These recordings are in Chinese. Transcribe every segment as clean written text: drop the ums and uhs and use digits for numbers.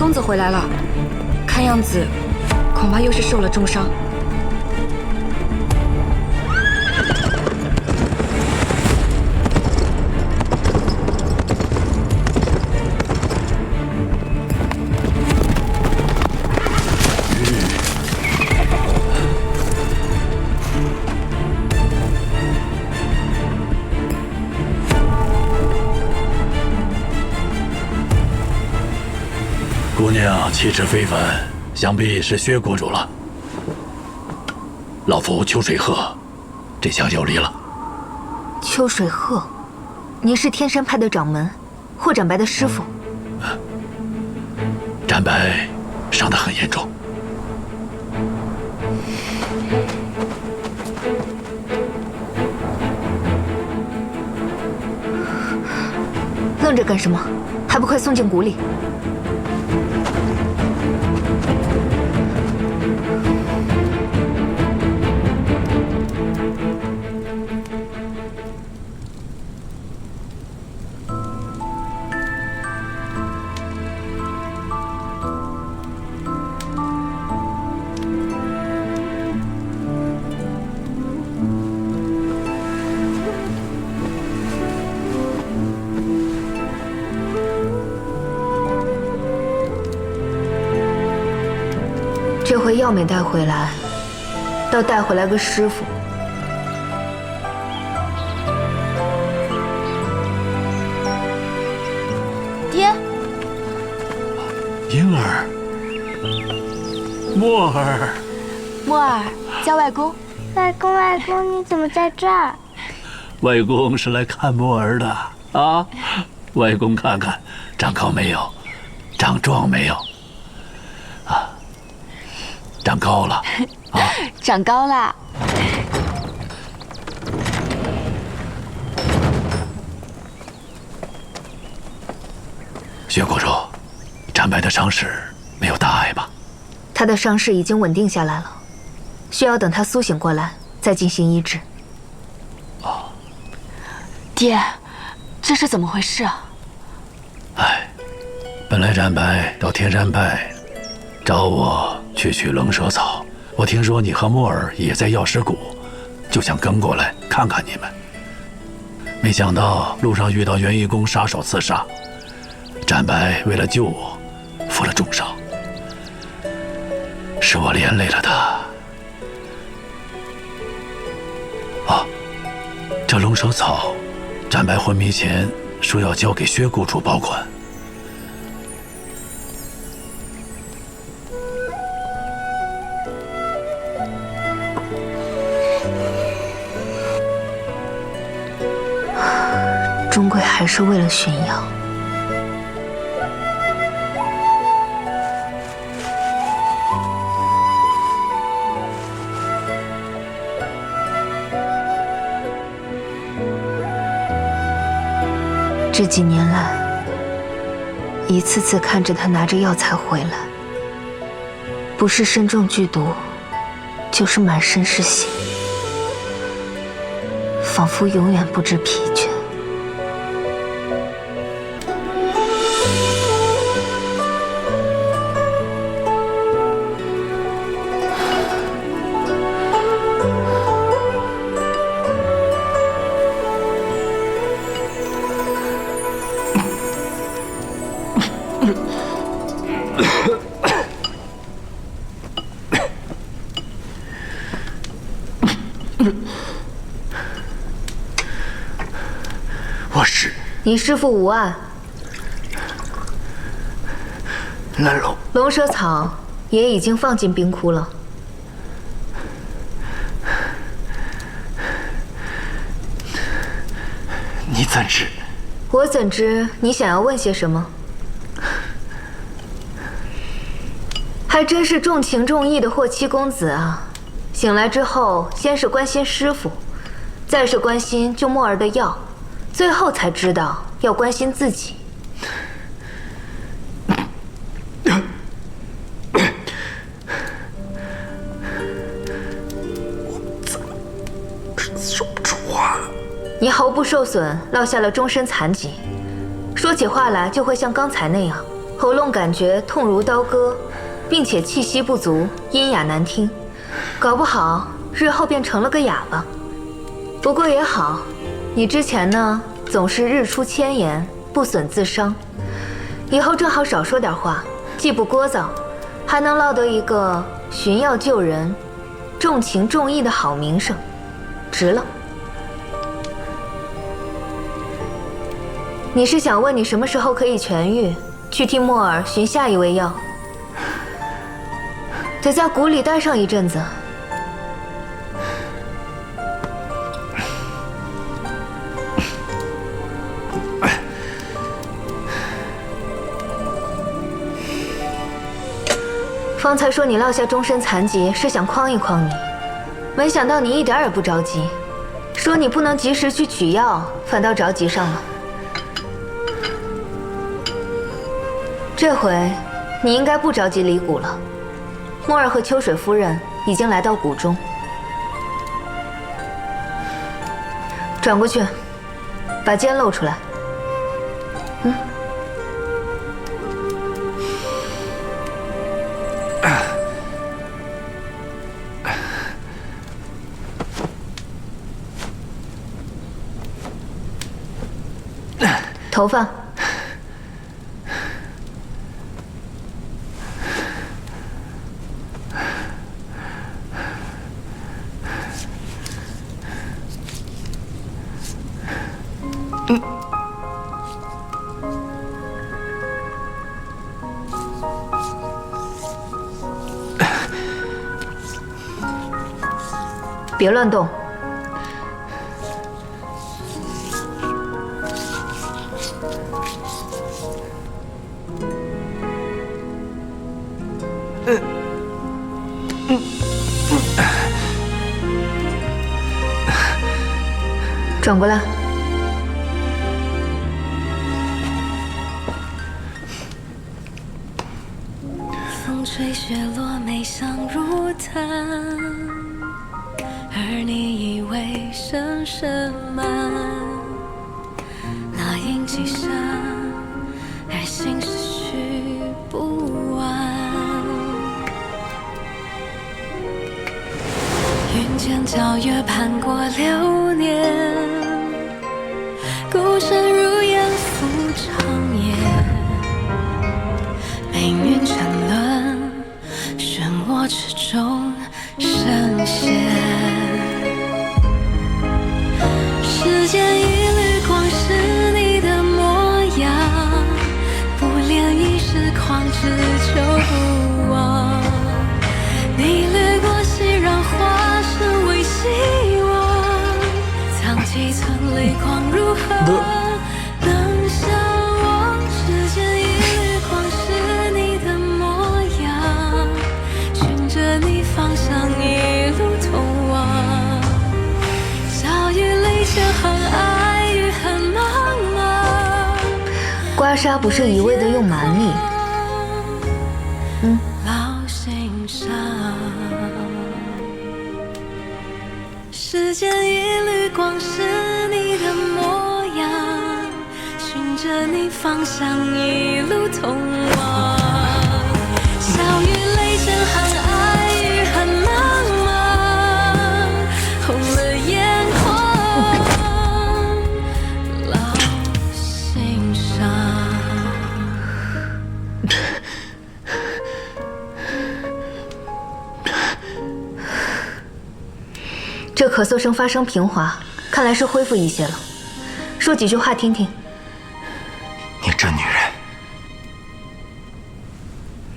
公子回来了，看样子恐怕又是受了重伤。姑娘气质非凡，想必是薛国主了。老夫秋水鹤，这厢有礼了。秋水鹤，您是天山派的掌门，霍展白的师傅。展白伤得很严重。愣着干什么？还不快送进谷里！这回药没带回来，倒带回来个师傅。爹，婴儿，墨儿，墨儿叫外公。外公，外公，你怎么在这儿？外公是来看墨儿的啊！外公看看，长高没有？长壮没有？啊，长高了啊！长高啦！薛国主，展白的伤势没有大碍吧？他的伤势已经稳定下来了，需要等他苏醒过来再进行医治。哦，爹，这是怎么回事啊？哎，本来展白到天山派找我去取龙蛇草，我听说你和墨儿也在药师谷，就想跟过来看看你们。没想到路上遇到元义公杀手刺杀，展白为了救我，负了重伤，是我连累了他。啊，这龙蛇草，展白昏迷前说要交给薛谷主保管。终归还是为了驯养。这几年来，一次次看着他拿着药材回来，不是身中剧毒，就是满身是血，仿佛永远不知疲倦。我是你师父无案，那龙蛇草也已经放进冰窟了。你怎知？我怎知你想要问些什么？还真是重情重义的霍七公子啊！醒来之后，先是关心师父，再是关心救墨儿的药，最后才知道要关心自己。说不出话了。你喉部受损，落下了终身残疾，说起话来就会像刚才那样，喉咙感觉痛如刀割，并且气息不足，音哑难听，搞不好日后便成了个哑巴。不过也好，你之前呢总是日出千言，不损自伤，以后正好少说点话，既不聒噪，还能落得一个寻药救人、重情重义的好名声，值了。你是想问你什么时候可以痊愈，去替莫尔寻下一味药？得在谷里待上一阵子。方才说你落下终身残疾是想诓一诓你，没想到你一点也不着急，说你不能及时去取药，反倒着急上了。这回你应该不着急离谷了。莫尔和秋水夫人已经来到谷中，转过去，把肩露出来。头发。别乱动。转过来。风吹雪落，眉香如檀，而你以为深深满。那影几闪，而心思绪不完。云间皎月，攀过流年。孤身入烟，赴长夜，命运沉沦，漩涡之中深陷。世间一缕光是你的模样，不恋一时狂志就不忘。你掠过熙攘，化身为希望，藏几寸泪光如何能相忘？世间一缕光是你的模样，循着你方向一路通往。笑与泪间恨爱与恨茫茫。刮痧不是一味的用蛮力。烙心上。世间一缕光是你的模样，循着你方向一路通往。笑与泪间恨爱与恨茫茫，红了眼眶，烙心上。这咳嗽声发生平滑，看来是恢复一些了。说几句话听听。你这女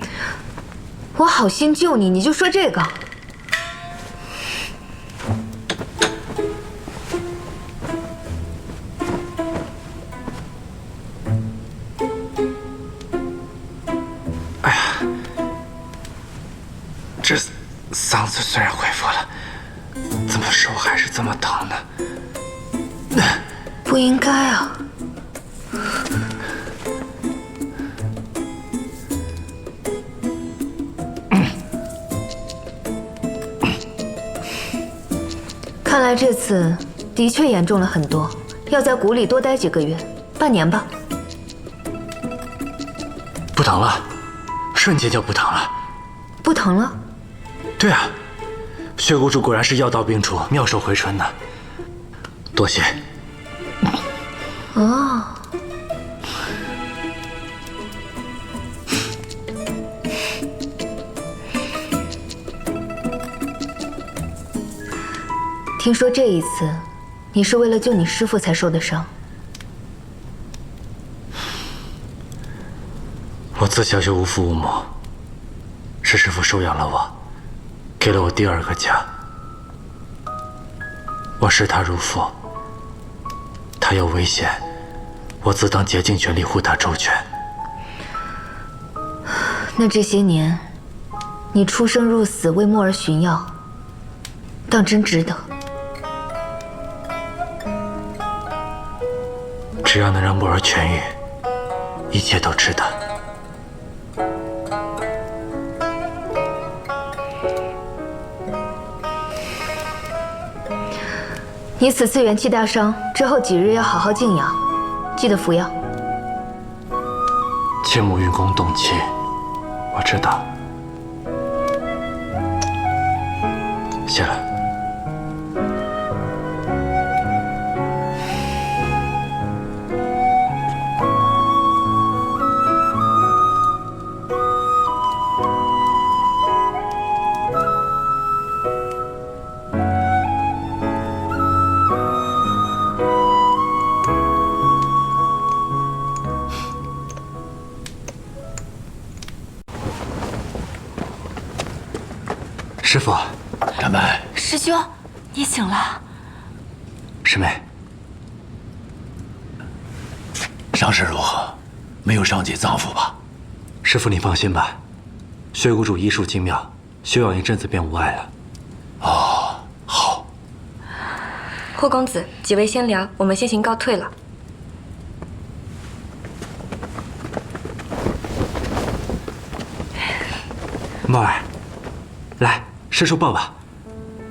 人，我好心救你，你就说这个？哎呀，这嗓子虽然恢复了，怎么手还是这么疼呢？不应该啊。看来这次的确严重了很多，要在谷里多待几个月，半年吧。不疼了，瞬间就不疼了。不疼了？对啊，血谷主果然是药到病除，妙手回春呢。多谢。哦。听说这一次，你是为了救你师父才受的伤。我自小就无父无母，是师父收养了我，给了我第二个家。我视他如父，他有危险，我自当竭尽全力护他周全。那这些年，你出生入死为墨儿寻药，当真值得。只要能让墨儿痊愈，一切都值得。你此次元气大伤之后几日要好好静养，记得服药。切莫运功动气，我知道。谢了。师父，展白，师兄，你醒了。师妹，伤势如何？没有伤及脏腑吧？师父你放心吧，血谷主医术精妙，休养一阵子便无碍了。哦，好。霍公子，几位先聊，我们先行告退了。墨儿，来，师叔抱抱。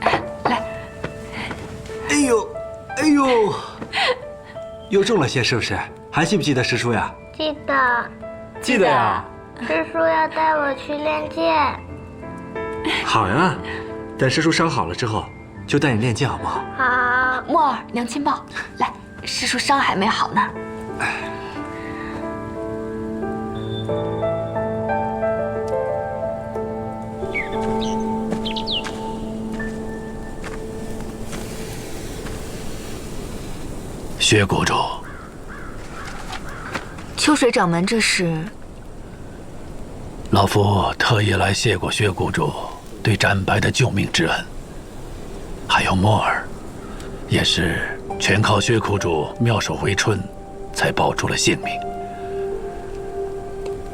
来。哎呦，哎呦，又重了些是不是？还记不记得师叔呀？记得。记得呀。师叔要带我去练剑。好呀，等师叔伤好了之后，就带你练剑好不好？好。墨儿，娘亲抱。来，师叔伤还没好呢。血谷主，秋水掌门，这是？老夫特意来谢过血谷主对展白的救命之恩，还有墨儿，也是全靠血谷主妙手回春，才保住了性命。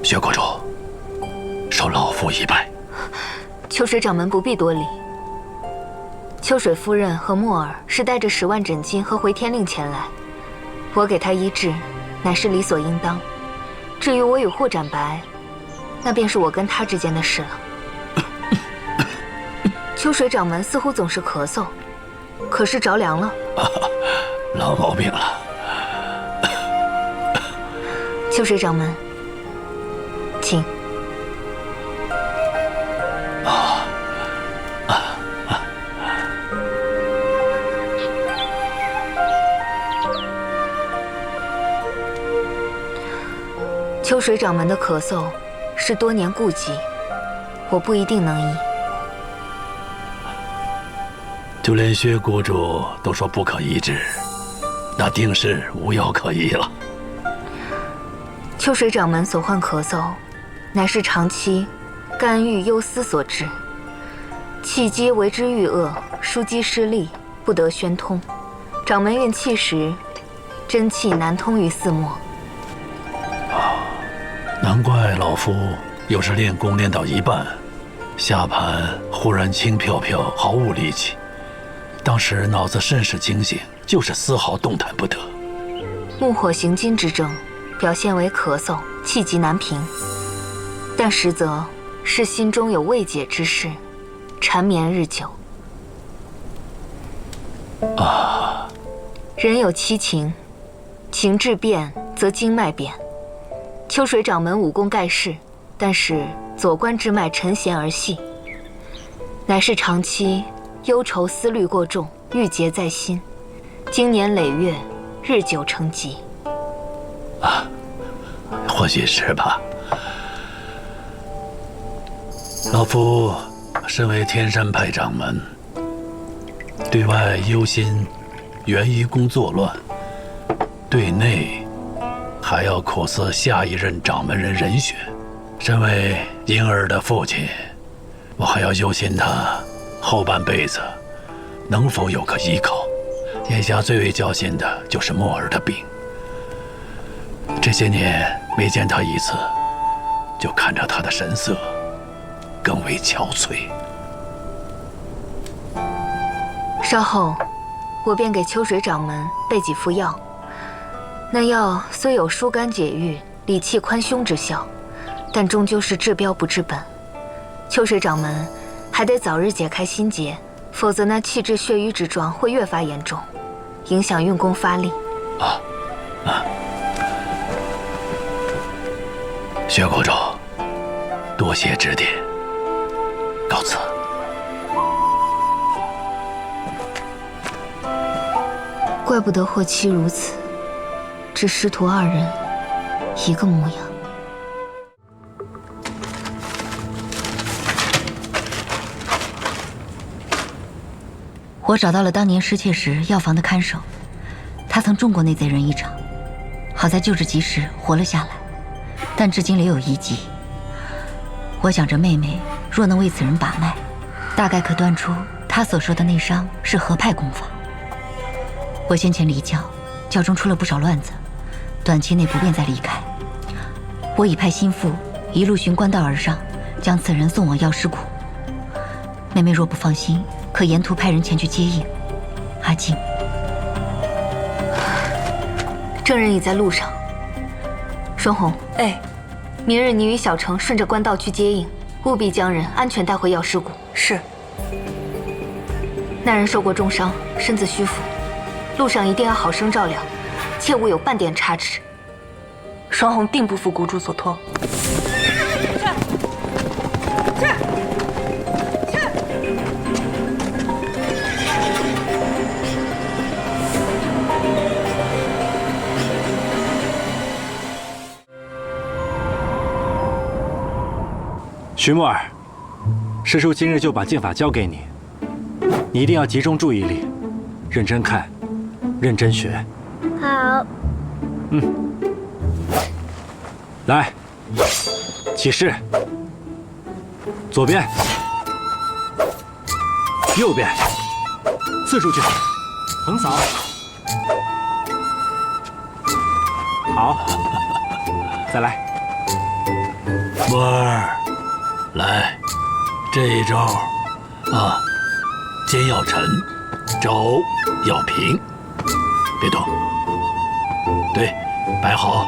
血谷主，受老夫一拜。秋水掌门不必多礼。秋水夫人和墨儿是带着10万诊金和回天令前来，我给她医治，乃是理所应当。至于我与霍展白，那便是我跟他之间的事了。秋水掌门似乎总是咳嗽，可是着凉了？老毛病了。秋水掌门，请。秋水掌门的咳嗽是多年痼疾，我不一定能医。就连血谷主都说不可医治，那定是无药可医了。秋水掌门所患咳嗽，乃是长期肝郁忧思所致，气机为之郁恶，枢机失利，不得宣通。掌门运气时，真气难通于四末。难怪老夫有时练功练到一半，下盘忽然轻飘飘，毫无力气。当时脑子甚是清醒，就是丝毫动弹不得。木火行金之症，表现为咳嗽、气急难平，但实则是心中有未解之事，缠绵日久。人有七情，情志变则经脉变。秋水掌门武功盖世，但是左关之脉沉弦而细，乃是长期忧愁思虑过重，郁结在心，经年累月，日久成疾。或许是吧。老夫身为天山派掌门，对外忧心元夷宫作乱，对内还要苦思下一任掌门人人选。身为婴儿的父亲，我还要忧心他后半辈子能否有个依靠。眼下最为焦心的就是墨儿的病。这些年没见他一次，就看着他的神色更为憔悴。稍后，我便给秋水掌门备几副药。那药虽有疏肝解郁、理气宽胸之效，但终究是治标不治本。秋水掌门还得早日解开心结，否则那气滞血瘀之状会越发严重，影响运功发力。薛国主，多谢指点，告辞。怪不得霍七如此，只师徒二人一个模样。我找到了当年失窃时药房的看守，他曾中过那贼人一掌，好在救治及时，活了下来，但至今留有遗疾。我想着妹妹若能为此人把脉，大概可断出他所说的内伤是何派功法。我先前离教，教中出了不少乱子，短期内不便再离开。我已派心腹一路循官道而上，将此人送往药师谷。妹妹若不放心，可沿途派人前去接应。阿静，证人已在路上。双红，明日你与小程顺着官道去接应，务必将人安全带回药师谷。是。那人受过重伤，身子虚浮，路上一定要好生照料，切勿有半点差池。双红定不负谷主所托。徐墨儿，师叔今日就把剑法交给你，你一定要集中注意力，认真看，认真学。好。来，起势，左边，右边，刺出去，横扫。好，再来。墨儿，来，这一招肩要沉，肘要平，别动。对，摆好。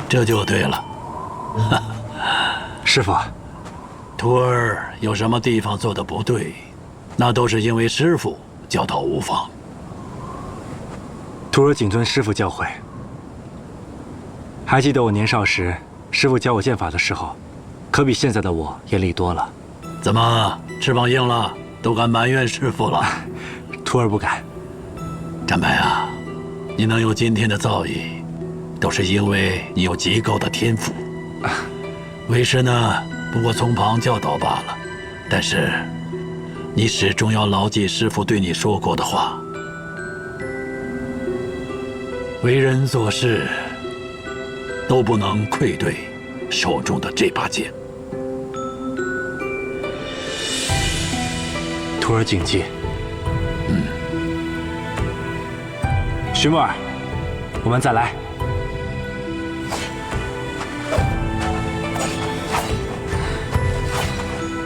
这就对了。师傅，徒儿有什么地方做的不对，那都是因为师傅教导无方。徒儿谨遵师傅教诲。还记得我年少时，师傅教我剑法的时候，可比现在的我严厉多了。怎么翅膀硬了，都敢埋怨师傅了？徒儿不敢。战白啊，你能有今天的造诣，都是因为你有极高的天赋。为师呢，不过从旁教导罢了。但是，你始终要牢记师傅对你说过的话：为人做事，都不能愧对手中的这把剑。徒儿谨记。徐墨儿，我们再来。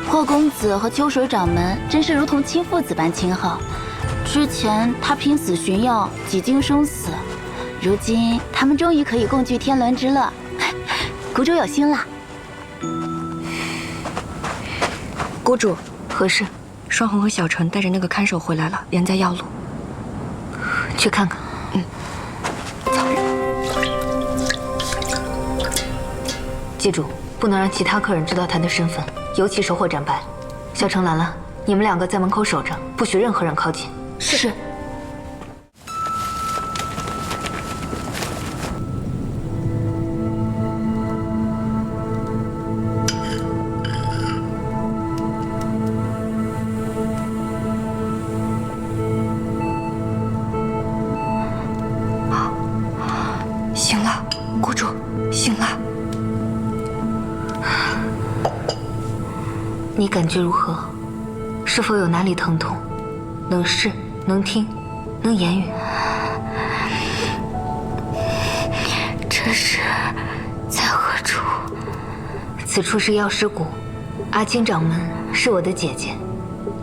霍公子和秋水掌门真是如同亲父子般亲厚。之前他拼死寻药，几经生死，如今他们终于可以共聚天伦之乐。谷主有心啦。谷主，何事？双红和小陈带着那个看守回来了，人在药路。去看看。走。记住，不能让其他客人知道他的身份，尤其是霍展白。小程、兰兰，你们两个在门口守着，不许任何人靠近。是。醒了，谷主，醒了。你感觉如何？是否有哪里疼痛？能视，能听，能言语？这是在何处？此处是药师谷，阿青掌门是我的姐姐，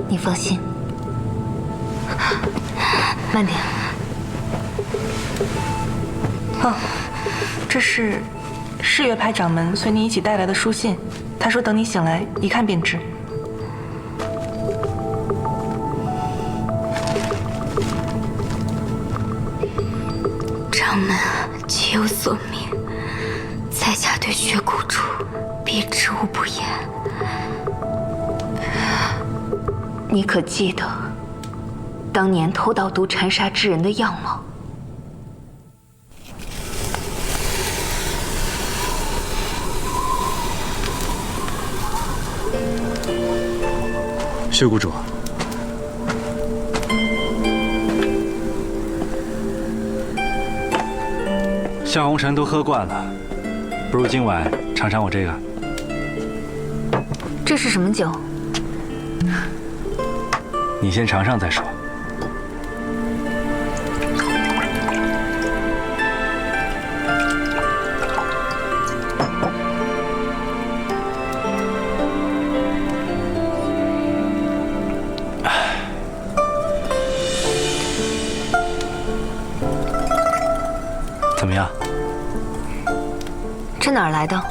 你放心。慢点。哦，这是世月派掌门随你一起带来的书信，他说等你醒来一看便知。掌门皆有所命，在下对薛谷主必知无不言。你可记得当年偷盗毒缠杀之人的样貌？薛谷主，向红尘都喝惯了，不如今晚尝尝我这个。这是什么酒？你先尝尝再说。怎么样？这哪儿来的？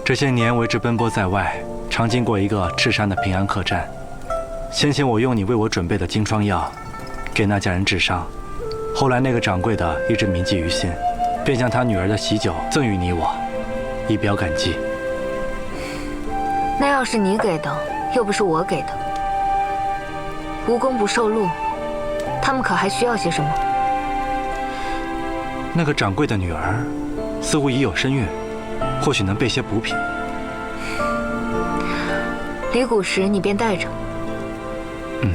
这些年为之奔波在外，常经过一个赤山的平安客栈。先前我用你为我准备的金疮药，给那家人治伤。后来那个掌柜的一直铭记于心，便将他女儿的喜酒赠予你我，以表感激。那要是你给的，又不是我给的，无功不受禄，他们可还需要些什么？那个掌柜的女儿，似乎已有身孕，或许能备些补品。离谷时你便带着。嗯。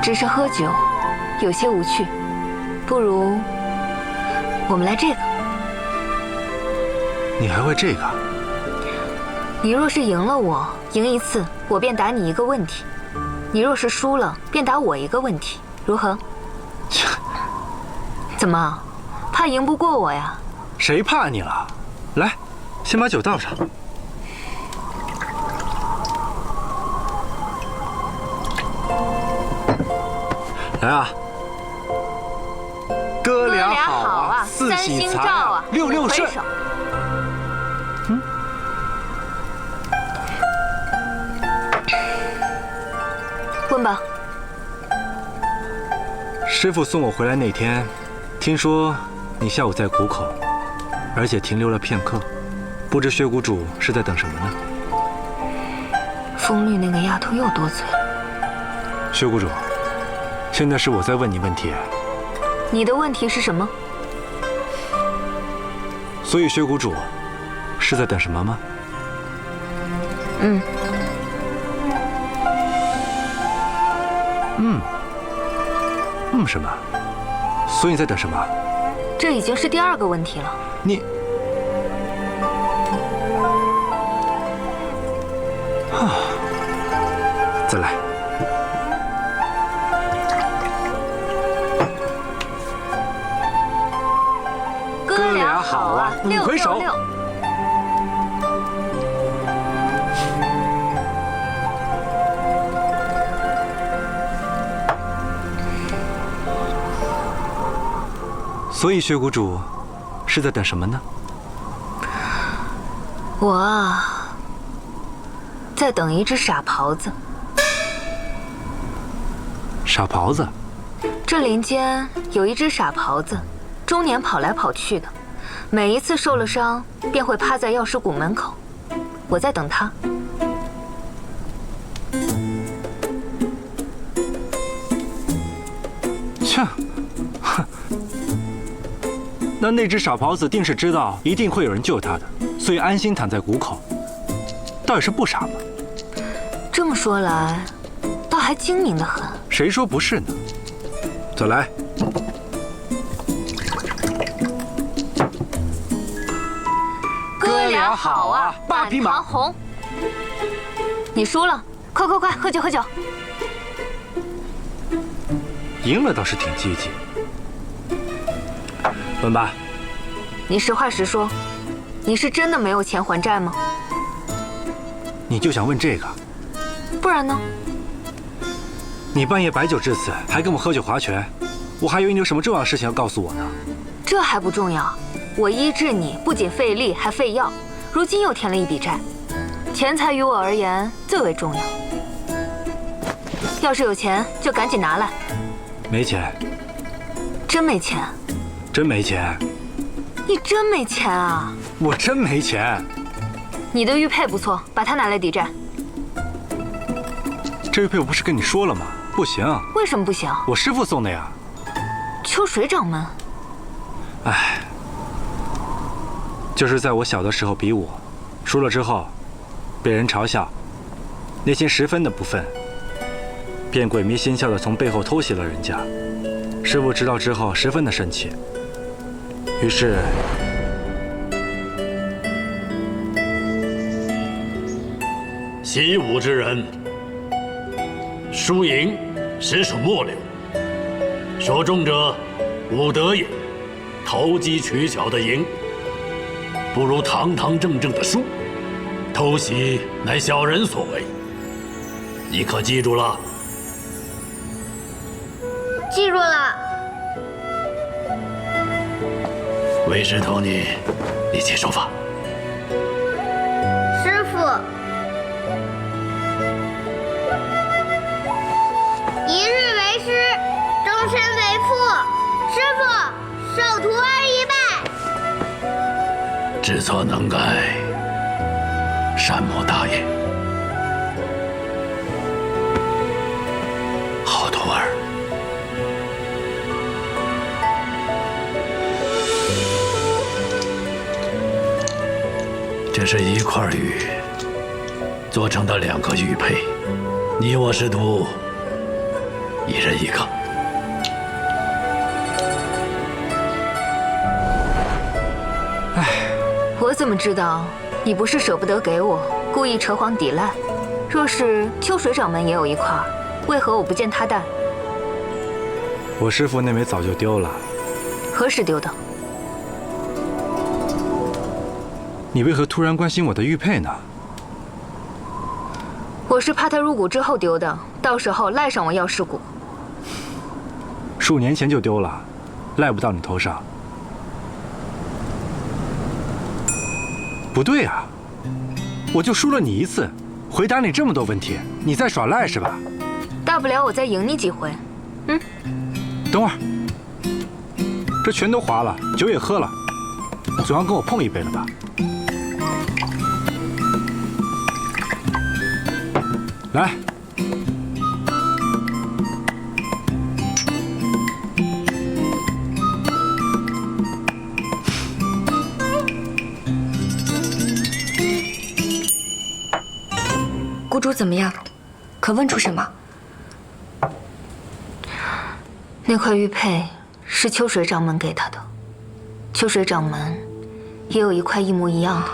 只是喝酒，有些无趣，不如我们来这个。你还会这个？你若是赢了我，赢一次，我便答你一个问题；你若是输了，便答我一个问题，如何？怎么，怕赢不过我呀？谁怕你了？来，先把酒倒上。来啊！哥俩好啊，四喜财啊，六六顺。嗯。问吧。师傅送我回来那天，听说你下午在谷口，而且停留了片刻，不知薛谷主是在等什么呢？风绿那个丫头又多嘴了。薛谷主，现在是我在问你问题。你的问题是什么？所以薛谷主是在等什么吗？嗯。什么？所以你在等什么？这已经是第二个问题了。你再来。哥俩好啊，五魁首。所以薛谷主是在等什么呢？我啊，在等一只傻狍子。傻狍子？这林间有一只傻狍子，终年跑来跑去的，每一次受了伤，便会趴在药师谷门口。我在等他。切，哼！那只傻狍子定是知道一定会有人救他的，所以安心躺在谷口。到底是不傻吗？这么说来，倒还精明得很。谁说不是呢？走来。哥俩好啊，8匹马。红。你输了，快，喝酒。赢了倒是挺积极。文吧，你实话实说，你是真的没有钱还债吗？你就想问这个？不然呢？你半夜摆酒至此，还跟我喝酒划拳，我还以为你有什么重要的事情要告诉我呢。这还不重要，我医治你不仅费力还费药，如今又添了一笔债，钱财于我而言最为重要。要是有钱，就赶紧拿来。没钱。真没钱？真没钱。你真没钱啊？我真没钱。你的玉佩不错，把它拿来抵债。这玉佩我不是跟你说了吗？不行。为什么不行？我师父送的呀。秋水掌门。唉，就是在我小的时候比武，输了之后，被人嘲笑，内心十分的不忿，便鬼迷心窍的从背后偷袭了人家。师父知道之后十分的生气，于是习武之人，输赢实属末流，所重者武德也。投机取巧的赢，不如堂堂正正的输。偷袭乃小人所为，你可记住了？记住了。为师托你，一起受罚。师傅，一日为师，终身为父。师傅。受徒儿一拜。知错能改，善莫大焉。好徒儿。这是一块玉做成的2个玉佩，你我师徒一人一个。我怎么知道你不是舍不得给我，故意扯谎抵赖？若是秋水掌门也有一块，为何我不见他带？我师父那枚早就丢了。何时丢的？你为何突然关心我的玉佩呢？我是怕他入谷之后丢的，到时候赖上我药师谷。数年前就丢了，赖不到你头上。不对啊，我就输了你一次，回答你这么多问题，你在耍赖是吧？大不了我再赢你几回。等会儿，这拳都划了，酒也喝了，总要跟我碰一杯了吧？来。谷主怎么样？可问出什么？那块玉佩是秋水掌门给他的，秋水掌门也有一块一模一样的。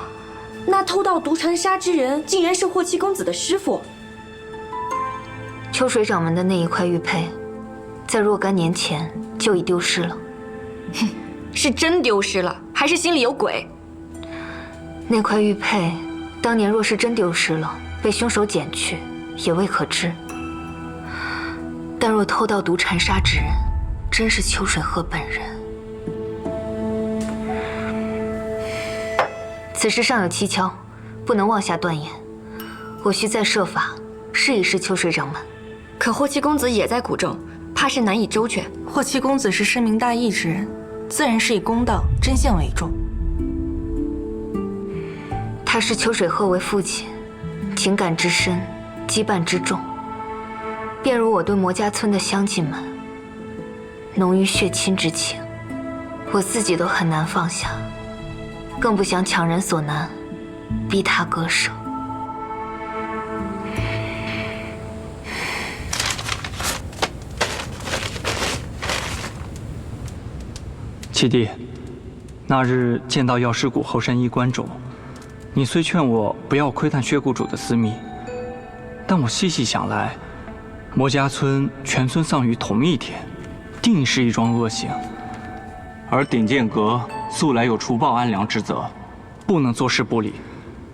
那偷盗毒尘沙之人，竟然是霍七公子的师傅。秋水掌门的那一块玉佩，在若干年前就已丢失了。哼，是真丢失了，还是心里有鬼？那块玉佩，当年若是真丢失了，被凶手捡去，也未可知。但若偷盗毒禅沙之人，真是秋水鹤本人，此事尚有蹊跷，不能妄下断言。我需再设法试一试秋水掌门。可霍七公子也在谷中，怕是难以周全。霍七公子是深明大义之人，自然是以公道、针线为重。他视秋水鹤为父亲，情感之深，羁绊之重，便如我对魔家村的乡亲们，浓于血亲之情，我自己都很难放下，更不想强人所难，逼他割舍。七弟，那日见到药师谷后山医观中，你虽劝我不要窥探薛谷主的私密，但我细细想来，魔家村全村丧于同一天，定是一桩恶行。而鼎剑阁素来有除暴安良之责，不能坐视不理。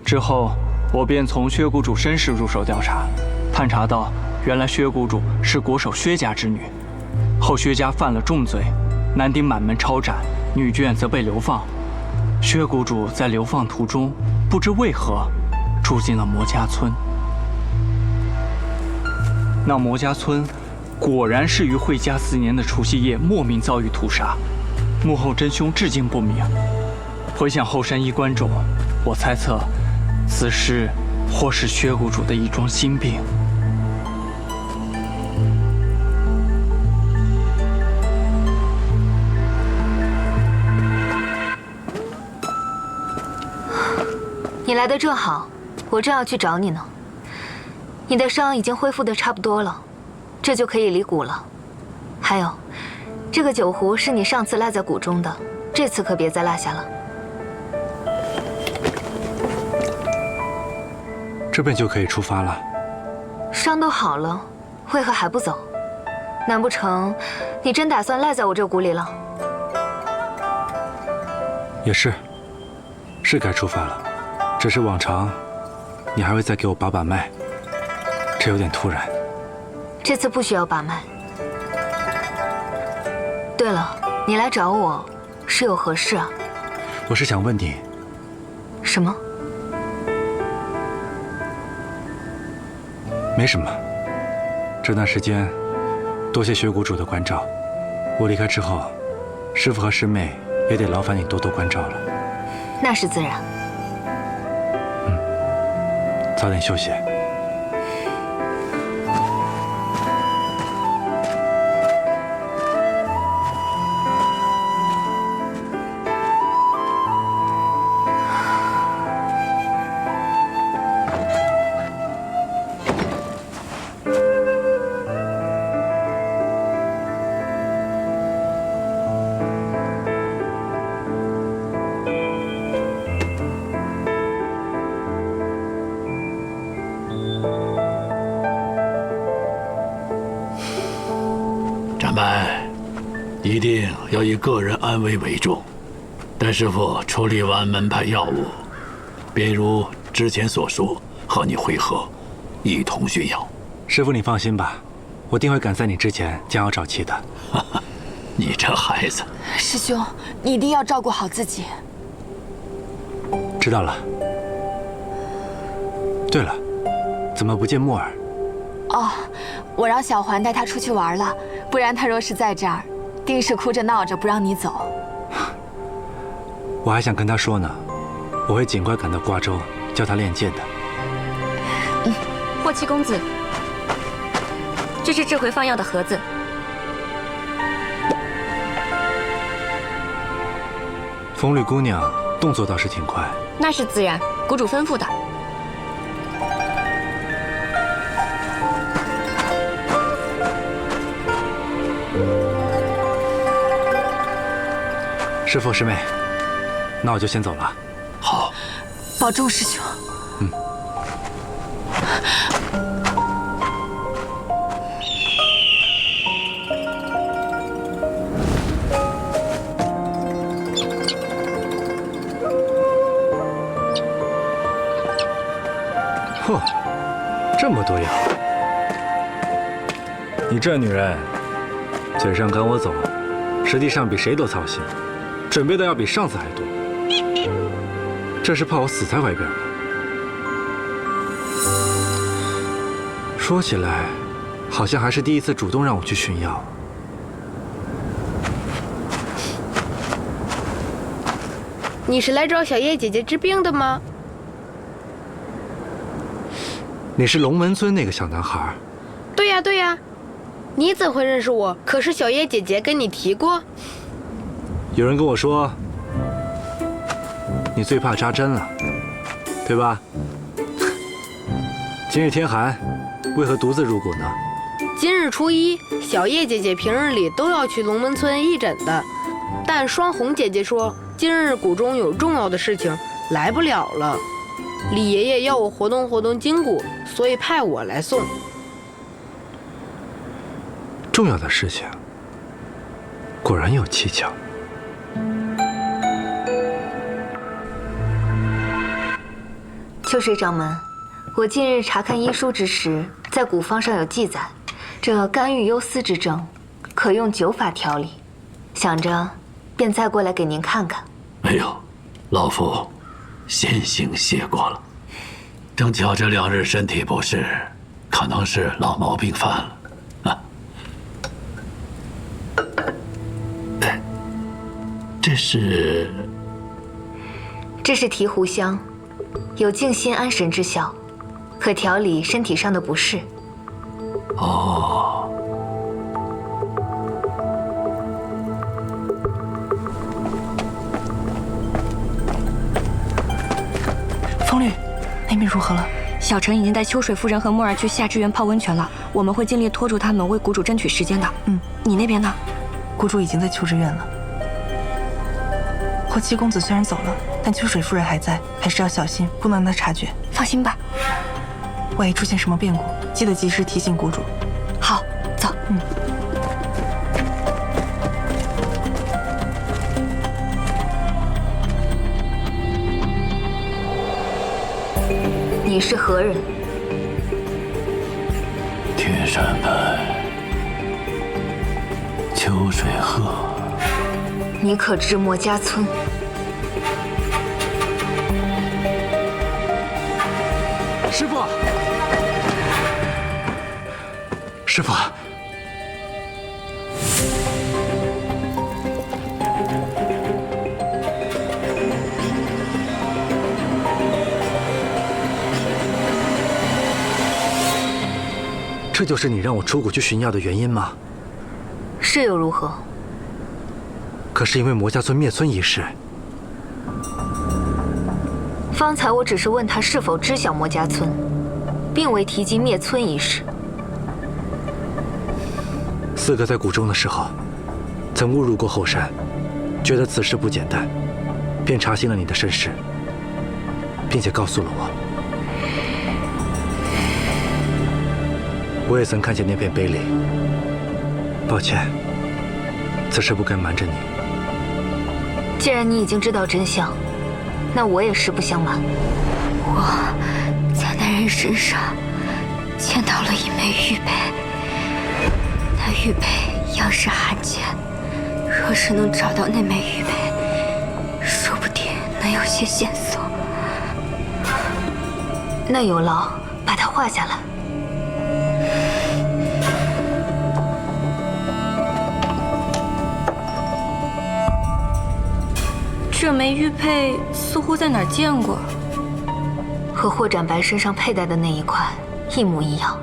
之后，我便从薛谷主身世入手调查，探查到原来薛谷主是国手薛家之女，后薛家犯了重罪。男丁满门抄斩，女眷则被流放。薛谷主在流放途中，不知为何住进了魔家村。那魔家村果然是于惠家4年的除夕夜莫名遭遇屠杀，幕后真凶至今不明。回想后山医观中，我猜测此事或是薛谷主的一桩心病。你来的正好，我正要去找你呢。你的伤已经恢复得差不多了，这就可以离谷了。还有，这个酒壶是你上次落在谷中的，这次可别再落下了。这边就可以出发了。伤都好了，为何还不走？难不成你真打算赖在我这谷里了？也是，是该出发了。只是往常，你还会再给我把把脉，这有点突然。这次不需要把脉。对了，你来找我是有何事啊？我是想问你，什么？没什么。这段时间，多谢薛谷主的关照。我离开之后，师父和师妹也得劳烦你多多关照了。那是自然。早点休息。展白，一定要以个人安危为重。待师父处理完门派药物，便如之前所说，和你会合，一同寻药。师父，你放心吧，我定会赶在你之前将药找齐的。你这孩子，师兄，你一定要照顾好自己。知道了。对了，怎么不见墨儿？哦，我让小环带他出去玩了，不然他若是在这儿，定是哭着闹着不让你走。我还想跟他说呢，我会尽快赶到瓜州，教他练剑的。霍七公子，这是这回放药的盒子。风绿姑娘动作倒是挺快。那是自然，谷主吩咐的。师父师妹，那我就先走了。好，保重，师兄。嚯，这么多药！你这女人，嘴上赶我走，实际上比谁都操心。准备的要比上次还多，这是怕我死在外边吗？说起来，好像还是第一次主动让我去寻药。你是来找小叶姐姐治病的吗？你是龙门村那个小男孩？对呀对呀，你怎会认识我？可是小叶姐姐跟你提过。有人跟我说，你最怕扎针了，对吧？今日天寒，为何独自入谷呢？今日初一，小叶姐姐平日里都要去龙门村义诊的，但双红姐姐说今日谷中有重要的事情，来不了了。李爷爷要我活动活动筋骨，所以派我来送。重要的事情，果然有蹊跷。秋水掌门，我近日查看医书之时，在古方上有记载，这肝郁忧思之症，可用9法调理。想着，便再过来给您看看。没有，老夫先行谢过了。正巧这2日身体不适，可能是老毛病犯了啊。这是醍醐香，有静心安神之效，可调理身体上的不适。哦，风律，那边如何了？小陈已经带秋水夫人和墨儿去夏之园泡温泉了，我们会尽力拖住他们，为谷主争取时间的。你那边呢？谷主已经在秋之院了。霍七公子虽然走了，但秋水夫人还在，还是要小心，不能让他察觉。放心吧，万一出现什么变故，记得及时提醒谷主。好，走。你是何人？天山派秋水鹤。你可知墨家村？师父，师父，这就是你让我出谷去寻药的原因吗？是又如何？可是因为魔家村灭村一事。方才我只是问他是否知晓墨家村，并未提及灭村一事。四哥在谷中的时候，曾误入过后山，觉得此事不简单，便查询了你的身世，并且告诉了我。我也曾看见那片碑里。抱歉，此事不该瞒着你。既然你已经知道真相，那我也实不相瞒。我在那人身上见到了一枚玉佩，那玉佩样式罕见，若是能找到那枚玉佩，说不定能有些线索。那有劳把它画下来。这枚玉佩似乎在哪儿见过，和霍展白身上佩戴的那一块一模一样。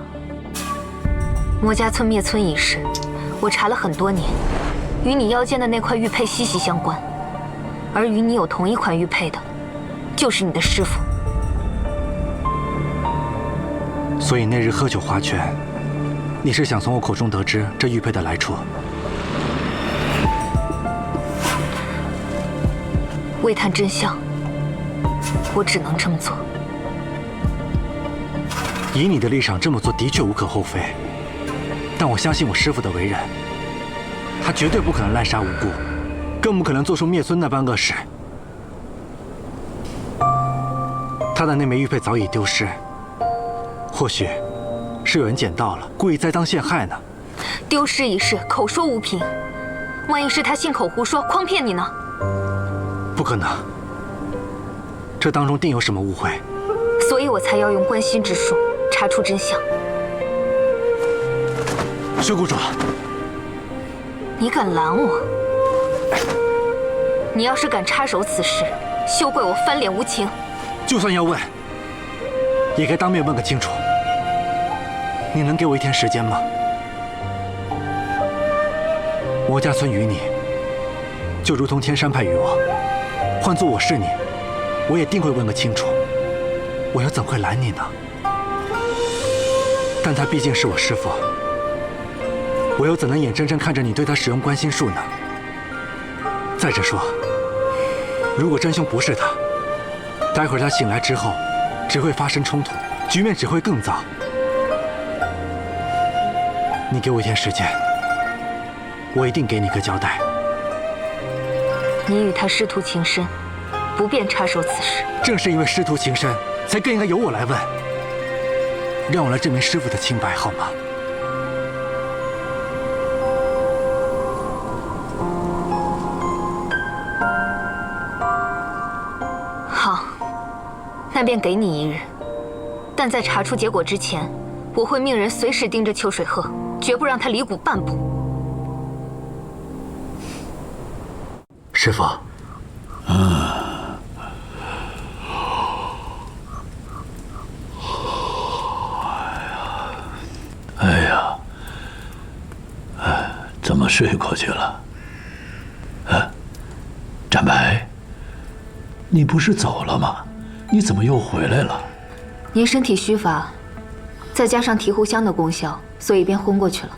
魔家村灭村一事，我查了很多年，与你腰间的那块玉佩息息相关，而与你有同一款玉佩的，就是你的师父。所以那日喝酒划拳，你是想从我口中得知这玉佩的来处？为探真相，我只能这么做。以你的立场这么做的确无可厚非，但我相信我师父的为人，他绝对不可能滥杀无辜，更不可能做出灭村那般恶事。他的那枚玉佩早已丢失，或许是有人捡到了，故意栽赃陷害呢。丢失一事，口说无凭，万一是他信口胡说，诓骗你呢？不可能，这当中定有什么误会。所以我才要用观心之术查出真相。薛谷主，你敢拦我？你要是敢插手此事，休怪我翻脸无情。就算要问，也该当面问个清楚。你能给我1天时间吗？魔家村与你，就如同天山派与我，换做我是你，我也定会问个清楚。我又怎会拦你呢？但他毕竟是我师父，我又怎能眼睁睁看着你对他使用观心术呢？再者说，如果真凶不是他，待会儿他醒来之后，只会发生冲突，局面只会更糟。你给我1天时间，我一定给你个交代。你与他师徒情深，不便插手此事。正是因为师徒情深，才更应该由我来问。让我来证明师父的清白，好吗？好，那便给你1日。但在查出结果之前，我会命人随时盯着秋水鹤，绝不让他离谷半步。师父。怎么睡过去了？展白，你不是走了吗？你怎么又回来了？您身体虚乏，再加上提壶香的功效，所以便昏过去了。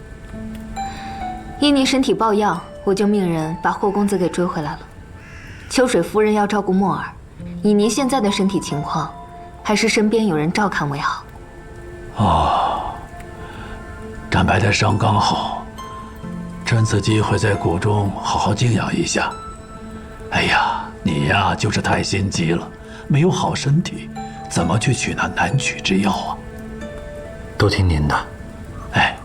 因您身体抱恙，我就命人把霍公子给追回来了。秋水夫人要照顾墨儿，以您现在的身体情况，还是身边有人照看为好。哦，展白的伤刚好。趁此机会在谷中好好静养一下。哎呀，你呀就是太心急了，没有好身体，怎么去取那难取之药啊？都听您的。哎。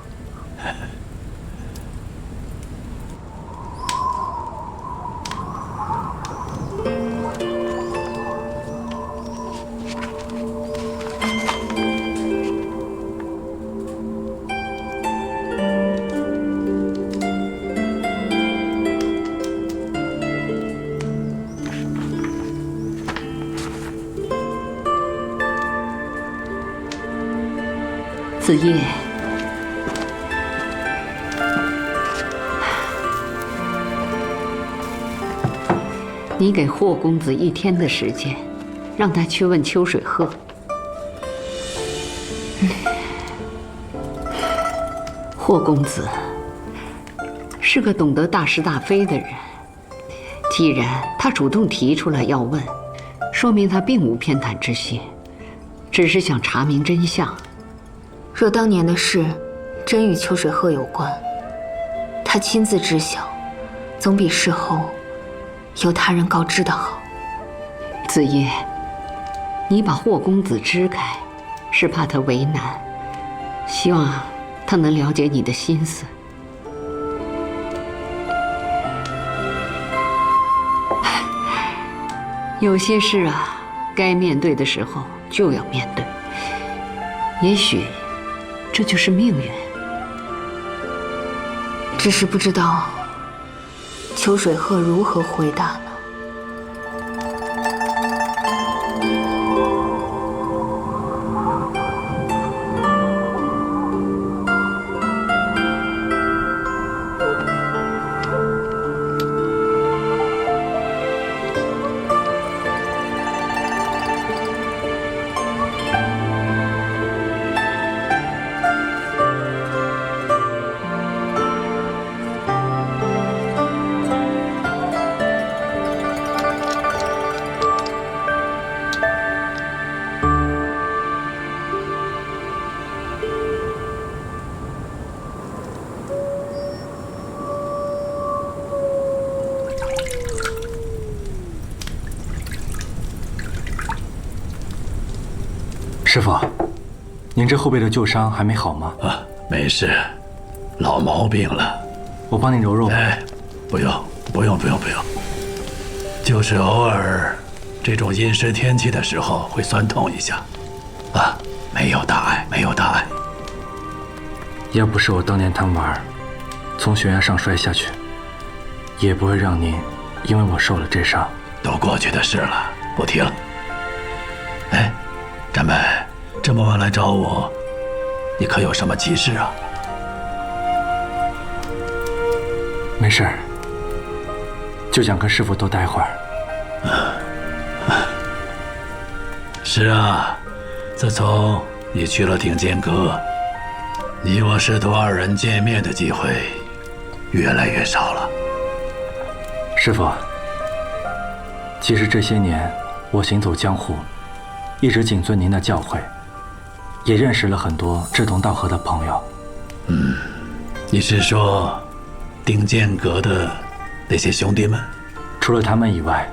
子夜，你给霍公子1天的时间，让他去问秋水鹤。霍公子是个懂得大是大非的人，既然他主动提出来要问，说明他并无偏袒之心，只是想查明真相。若当年的事真与秋水鹤有关，他亲自知晓，总比事后由他人告知的好。子夜，你把霍公子支开，是怕他为难，希望他能了解你的心思。有些事啊，该面对的时候就要面对，也许这就是命运。只是不知道秋水鹤如何回答呢？师傅，您这后背的旧伤还没好吗？啊，没事，老毛病了。我帮你揉揉吧。哎，不用，就是偶尔这种阴湿天气的时候会酸痛一下，啊，没有大碍。要不是我当年贪玩，从悬崖上摔下去，也不会让您因为我受了这伤。都过去的事了，不提了。哎，展北，这么晚来找我，你可有什么急事啊？没事儿，就想跟师傅多待会儿。是啊，自从你去了顶剑阁，你我师徒二人见面的机会越来越少了。师傅，其实这些年我行走江湖，一直谨遵您的教诲，也认识了很多志同道合的朋友。你是说顶剑阁的那些兄弟们？除了他们以外，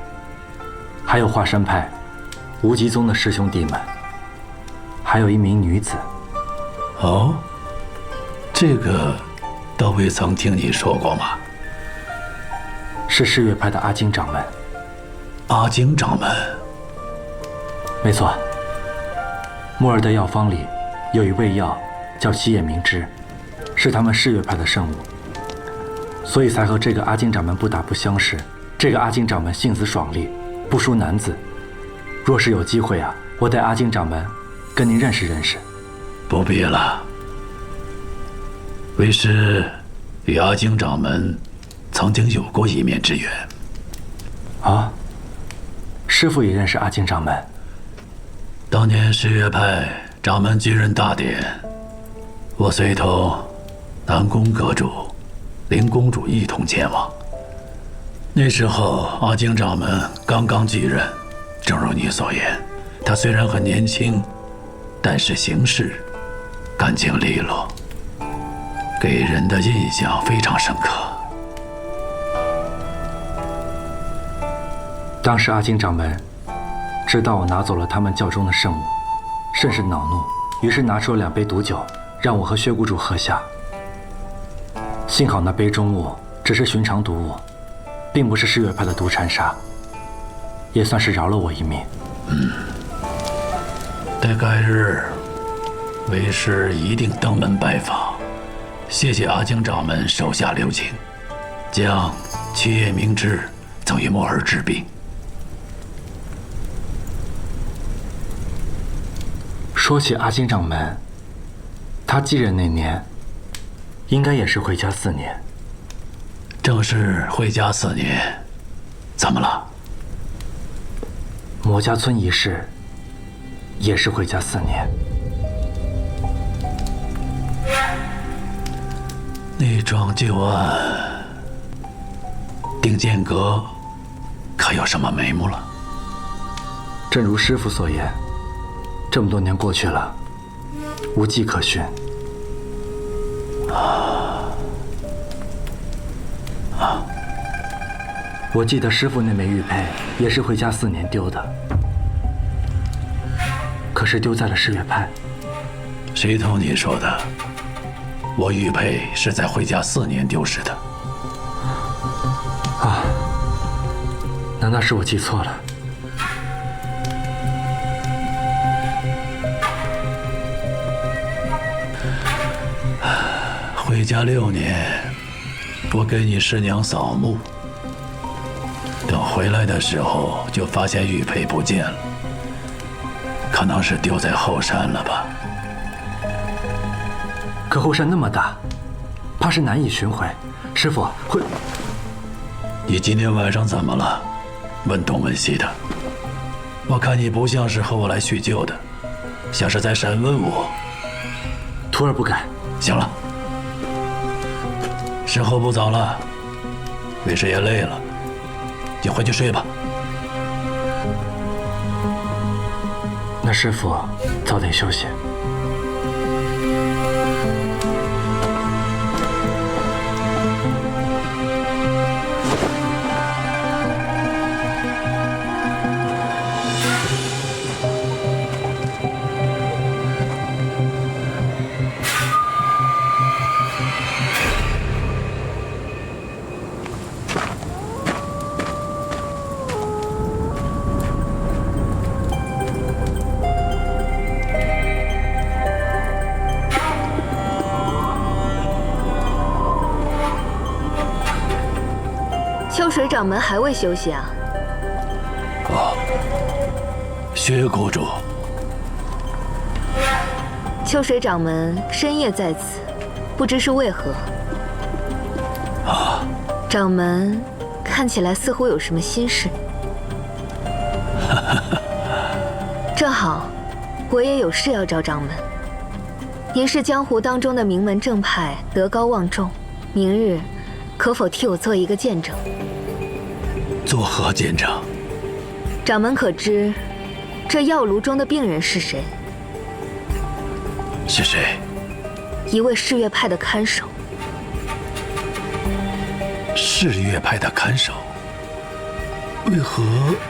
还有华山派无极宗的师兄弟们，还有一名女子。哦，这个都未曾听你说过吗？是世月派的阿金掌门。阿金掌门？没错，木儿的药方里有一味药叫七叶明之，是他们世月派的圣物，所以才和这个阿金掌门不打不相识。这个阿金掌门性子爽利，不输男子。若是有机会啊，我带阿金掌门跟您认识认识。不必了，为师与阿金掌门曾经有过一面之缘。啊，师父也认识阿金掌门。当年世月派掌门继任大典，我随同南宫阁主、林公主一同前往。那时候阿金掌门刚刚继任，正如你所言，他虽然很年轻，但是行事干净利落，给人的印象非常深刻。当时阿金掌门知道我拿走了他们教中的圣物，甚是恼怒，于是拿出了2杯毒酒，让我和薛谷主喝下。幸好那杯中物只是寻常毒物，并不是世月派的毒禅砂，也算是饶了我一命。待改日，为师一定登门拜访。谢谢阿金掌门手下留情，将七叶明之赠与墨儿治病。说起阿金掌门，他继任那年，应该也是会家4年。正是会家4年，怎么了？魔家村一事，也是会家4年。那桩旧案，顶剑阁可有什么眉目了？正如师父所言，这么多年过去了，无迹可寻。我记得师父那枚玉佩也是会家4年丢的，可是丢在了世月派。谁同你说的？我玉佩是在会家4年丢失的。啊，难道是我记错了？会家6年，我给你师娘扫墓，等回来的时候就发现玉佩不见了，可能是丢在后山了吧。可后山那么大，怕是难以寻回。师父会……你今天晚上怎么了？问东问西的，我看你不像是和我来叙旧的，像是在审问我。徒儿不敢。行了，时候不早了，为师也累了，你回去睡吧。那师父早点休息。秋水掌门还未休息啊？哦，薛谷主。秋水掌门深夜在此，不知是为何？啊，掌门看起来似乎有什么心事。正好，我也有事要找掌门。您是江湖当中的名门正派，德高望重，明日可否替我做一个见证？作何见证？掌门可知，这药炉中的病人是谁？是谁？一位誓月派的看守。誓月派的看守，为何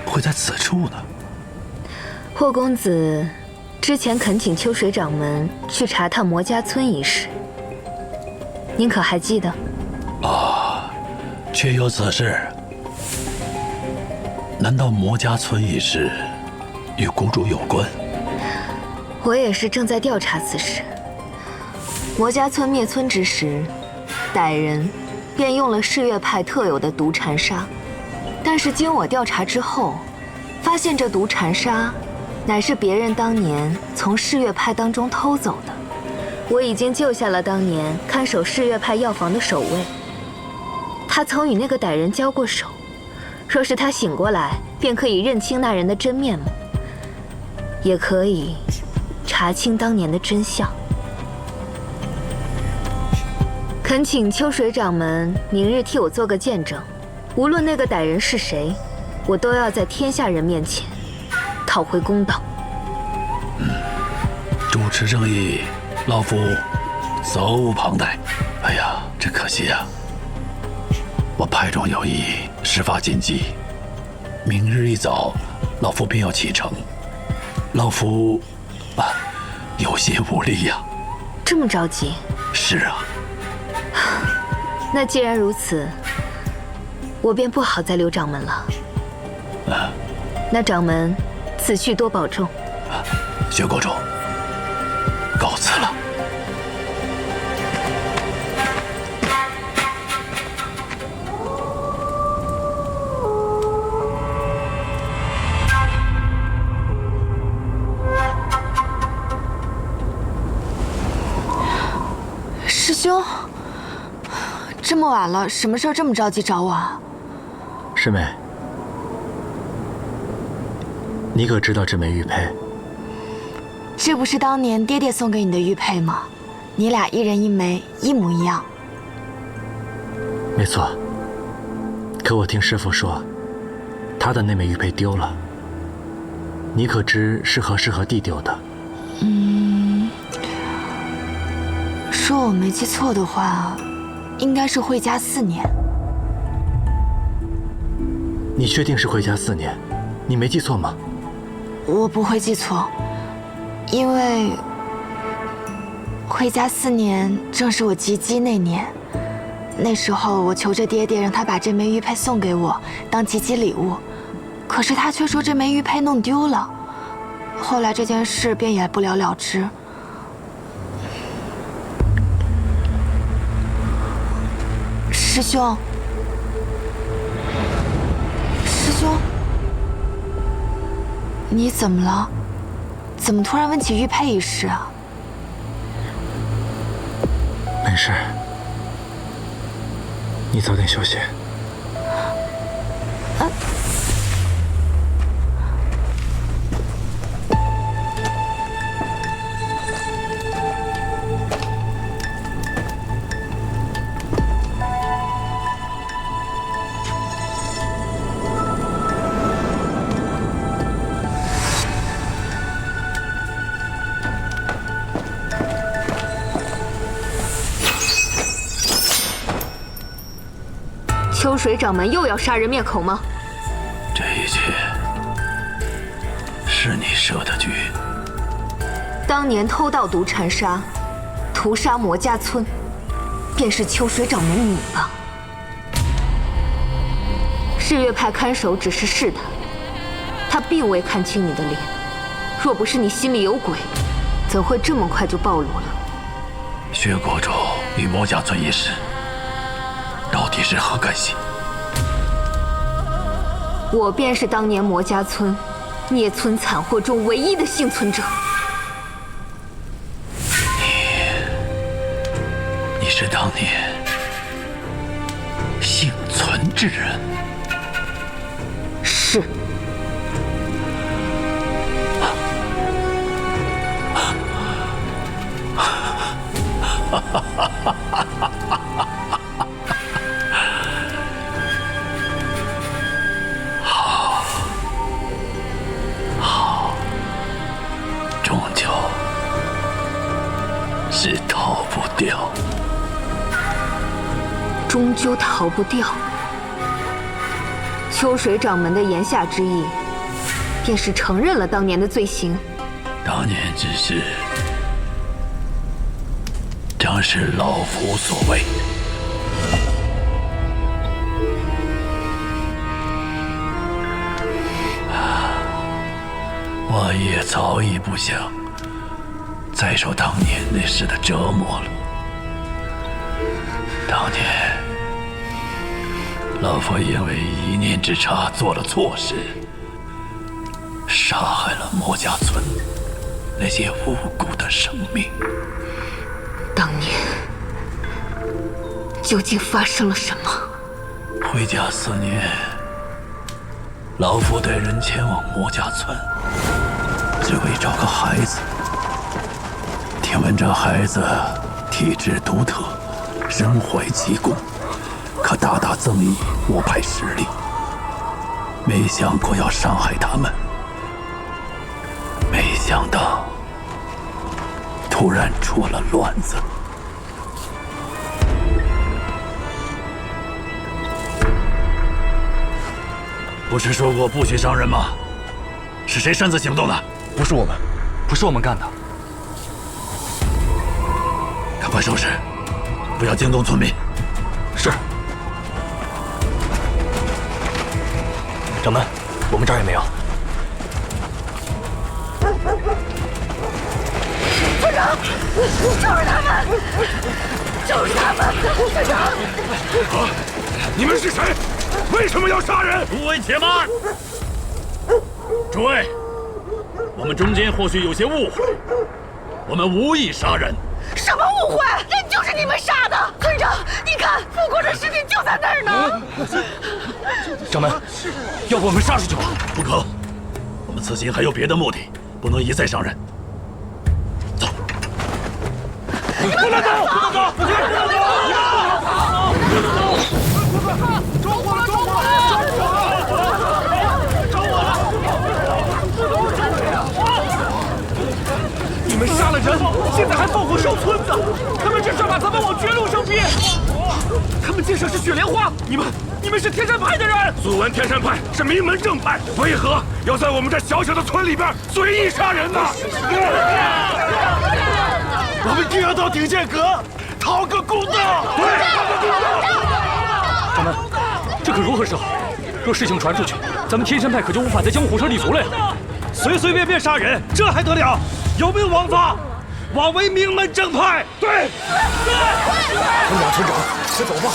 会在此处呢？霍公子之前恳请秋水掌门去查探魔家村一事，您可还记得？啊，确有此事。难道魔家村一事与谷主有关？我也是正在调查此事。魔家村灭村之时，歹人便用了誓月派特有的毒禅砂，但是经我调查之后，发现这毒禅砂乃是别人当年从誓月派当中偷走的。我已经救下了当年看守誓月派药房的守卫，他曾与那个歹人交过手，若是他醒过来，便可以认清那人的真面目，也可以查清当年的真相。恳请秋水掌门明日替我做个见证，无论那个歹人是谁，我都要在天下人面前讨回公道。主持正义，老夫责无旁贷。哎呀，这可惜啊！我派中有异，事发紧急，明日一早，老夫便要启程。老夫有心无力呀。这么着急？是啊。那既然如此，我便不好再留掌门了。那掌门此去多保重。薛谷主，告辞了。师兄，这么晚了，什么事儿这么着急找我啊？师妹，你可知道这枚玉佩？这不是当年爹爹送给你的玉佩吗？你俩一人一枚，一模一样。没错。可我听师傅说，他的那枚玉佩丢了。你可知是何时何地丢的？说我没记错的话，应该是会家4年。你确定是会家4年？你没记错吗？我不会记错，因为会家4年正是我及笄那年。那时候我求着爹爹让他把这枚玉佩送给我当及笄礼物，可是他却说这枚玉佩弄丢了。后来这件事便也不了了之。师兄，师兄，你怎么了？怎么突然问起玉佩一事啊？没事，你早点休息。秋水掌门又要杀人灭口吗？这一切是你设的局。当年偷盗毒禅砂，屠杀魔家村，便是秋水掌门你吧？誓月派看守只是试探，他并未看清你的脸。若不是你心里有鬼，怎会这么快就暴露了？薛国主与魔家村一事，到底是何干系？我便是当年魔家村灭村惨祸中唯一的幸存者。你是当年幸存之人？是。好，终究是逃不掉。终究逃不掉。秋水掌门的言下之意，便是承认了当年的罪行。当年之事，正是老夫所为。我也早已不想再受当年那时的折磨了。当年，老夫因为一念之差做了错事，杀害了魔家村那些无辜的生命。当年究竟发生了什么？回家4年，老夫带人前往魔家村，只为找个孩子。听闻这孩子体质独特，身怀奇功，可大大增益我派实力。没想过要伤害他们，没想到突然出了乱子。不是说过不许伤人吗？是谁擅自行动的？不是我们，不是我们干的。赶快收拾，不要惊动村民。是。掌门，我们这儿也没有。村长，就是他们，就是他们！村长，啊！你们是谁？为什么要杀人？诸位且慢！诸位，我们中间或许有些误会，我们无意杀人。什么误会？人就是你们杀的！村长，你看，富国的尸体就在那儿呢。掌门，要不我们杀出去吧？不可，我们此行还有别的目的，不能一再伤人。走！不能走！不能走！不能走！着火了！着火了！着火了！你们杀了人，现在还放火烧村子，他们这是把咱们往绝路上逼。他们介绍是雪莲花，你们是天山派的人。素闻天山派是名门正派，为何要在我们这小小的村里边随意杀人呢？我们定要到鼎剑阁讨个公道。掌门，这可如何是好？若事情传出去，咱们天山派可就无法在江湖上立足了呀。随随便便杀人，这还得了？有没有王法？枉为名门正派。对。村长，先走吧。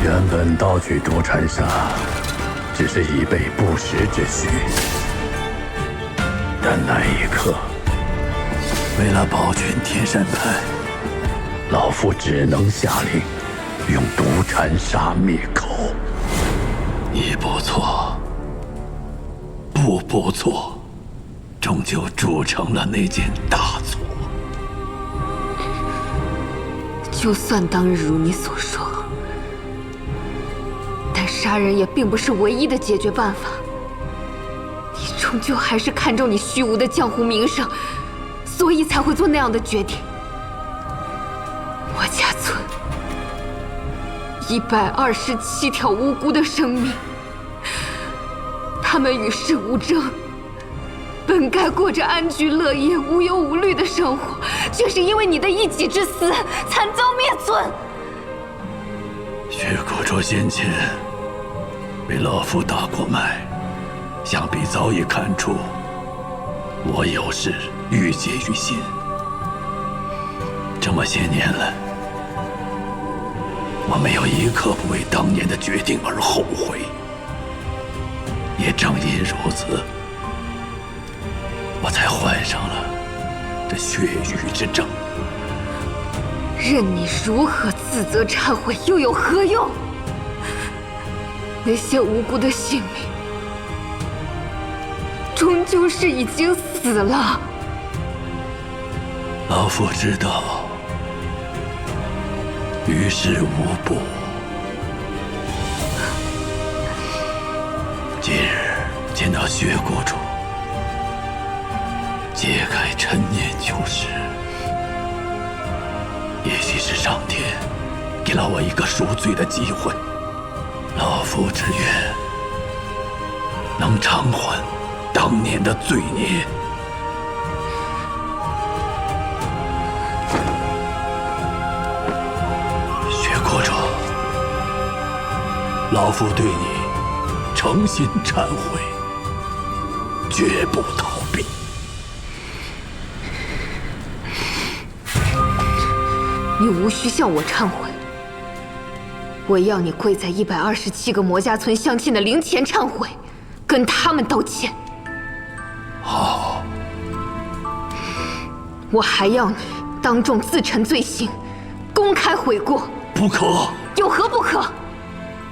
原本盗取毒禅砂，只是以备不时之需。但那一刻，为了保全天山派，老夫只能下令用毒禅砂灭口。一步错，步错，终究铸成了那件大错。就算当日如你所说，但杀人也并不是唯一的解决办法。你终究还是看重你虚无的江湖名声，所以才会做那样的决定。魔家村127条无辜的生命，他们与世无争，本该过着安居乐业、无忧无虑的生活，这是因为你的一己之私，惨遭灭村。薛国主先前被老夫打过脉，想必早已看出我有事郁结于心。这么些年来，我没有一刻不为当年的决定而后悔。也正因如此，我才患上了这血瘀之症。任你如何自责忏悔，又有何用？那些无辜的性命，终究是已经死了。老夫知道，于事无补。今日见到薛国主，揭开陈年旧事，也许是上天给了我一个赎罪的机会。老夫只愿能偿还当年的罪孽。薛国主，老夫对你诚心忏悔，绝不逃避。你无需向我忏悔，我要你跪在127个魔家村乡亲的灵前忏悔，跟他们道歉。好。我还要你当众自陈罪行，公开悔过。不可。有何不可？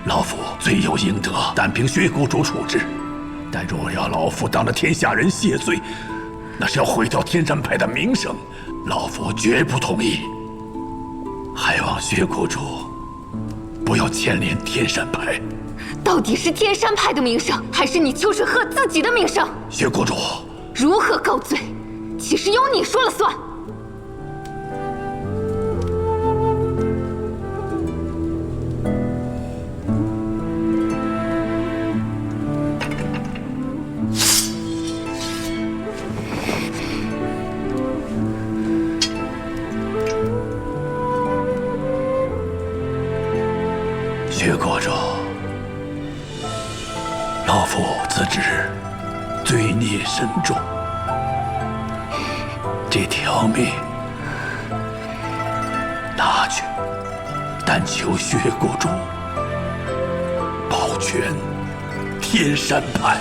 老夫罪有应得，但凭薛国主处置。但若要老夫当着天下人谢罪，那是要毁掉天山派的名声，老夫绝不同意。还望薛国主不要牵连天山派。到底是天山派的名声，还是你秋水鹤自己的名声？薛国主如何告罪，岂是由你说了算？薛国主，老夫自知罪孽深重，这条命拿去，但求薛国主保全天山派。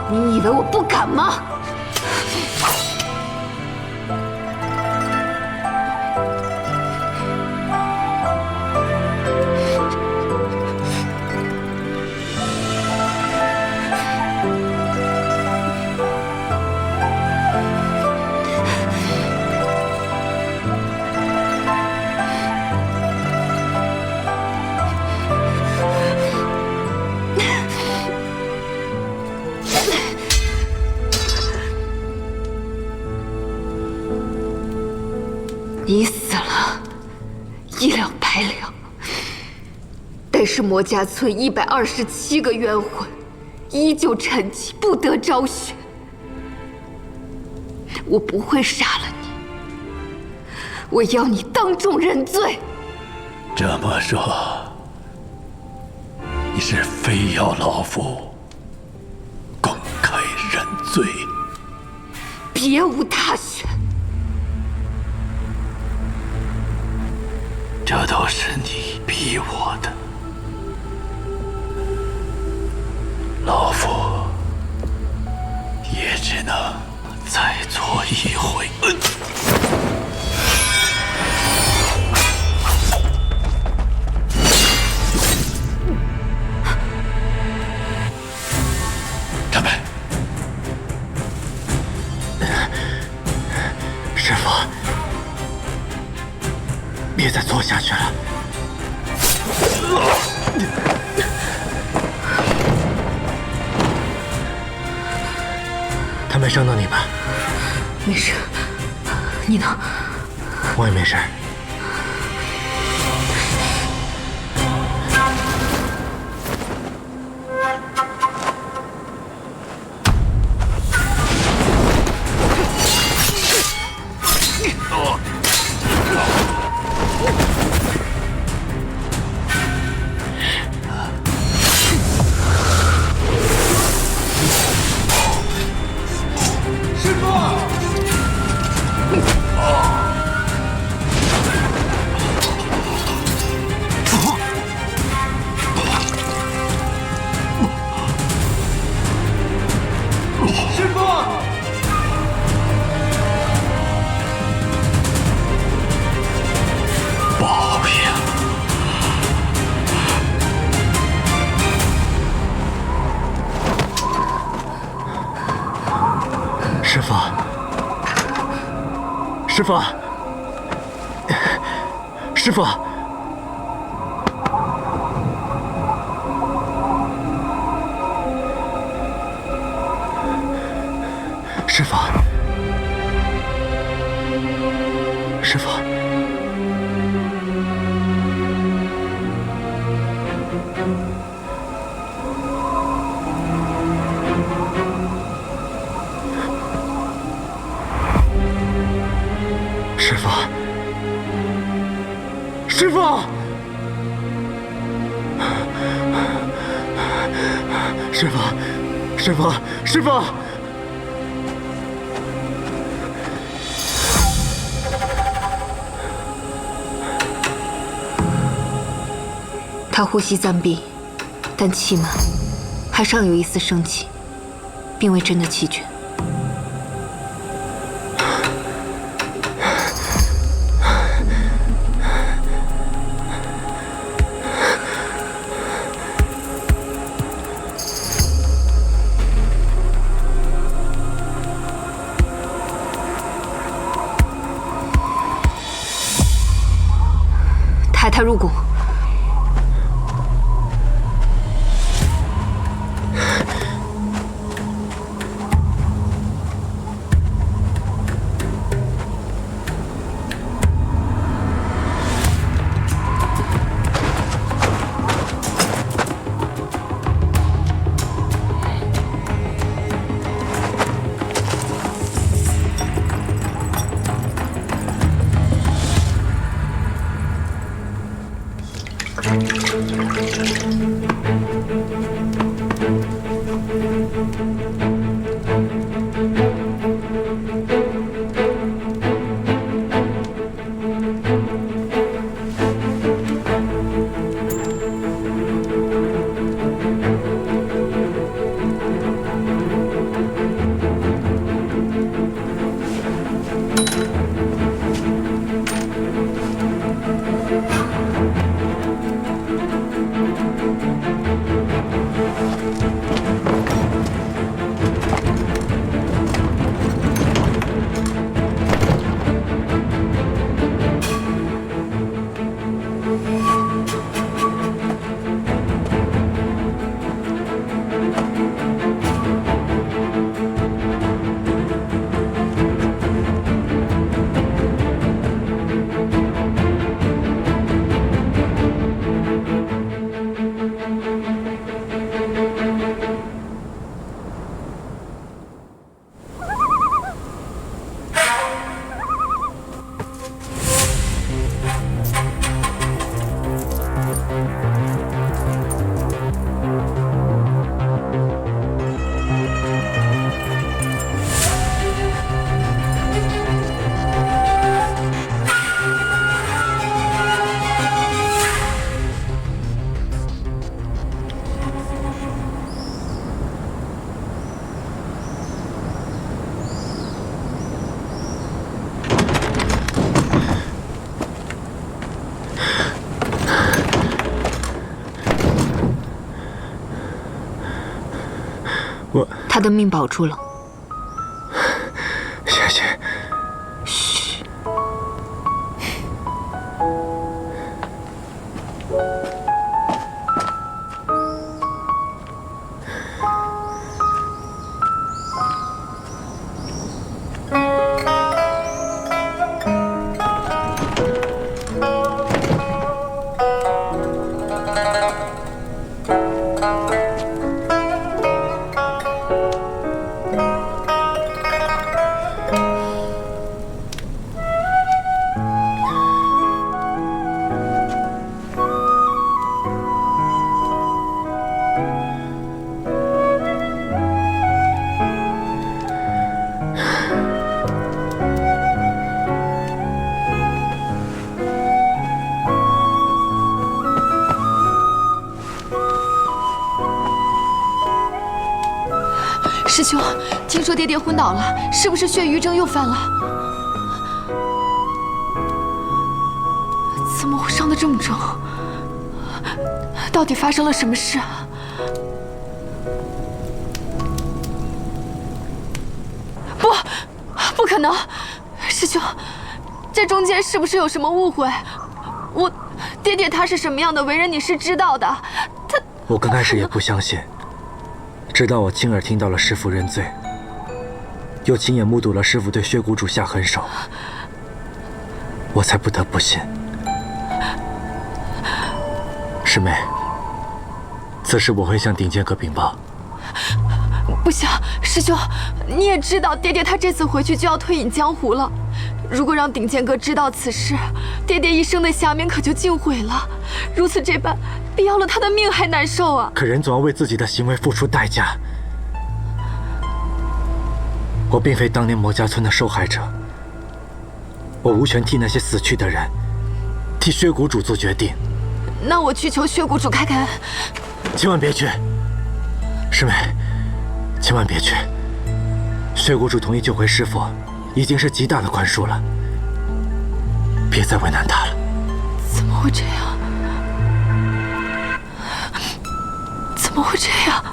你以为我不敢吗？你死了，一了百了。但是魔家村127个冤魂依旧沉寂，不得昭雪。我不会杀了你，我要你当众认罪。这么说，你是非要老夫公开认罪？别无他选。这都是你逼我的，老夫也只能再做一回。战备，师父。别再做下去了。他没伤到你吧？没事，你呢？我也没事。师父，师父，师父，师父。师父，师父，师父，师父，师父！他呼吸暂闭，但气满，还尚有一丝生气，并未真的气绝。抬他入骨。他的命保住了。谢谢。嘘。师兄，听说爹爹昏倒了，是不是血瘀症又犯了？怎么会伤得这么重？到底发生了什么事啊？不可能！师兄，这中间是不是有什么误会？爹爹他是什么样的为人，你是知道的。我刚开始也不相信，直到我亲耳听到了师父认罪，又亲眼目睹了师父对血谷主下狠手，我才不得不信。师妹，此事我会向顶剑阁禀报。不行，师兄，你也知道，爹爹他这次回去就要退隐江湖了。如果让顶剑阁知道此事，爹爹一生的下面可就尽毁了。如此这般，比要了他的命还难受啊！可人总要为自己的行为付出代价。我并非当年魔家村的受害者，我无权替那些死去的人，替血谷主做决定。那我去求血谷主开开恩。千万别去，师妹，千万别去。血谷主同意救回师父，已经是极大的宽恕了，别再为难他了。怎么会这样？怎么会这样？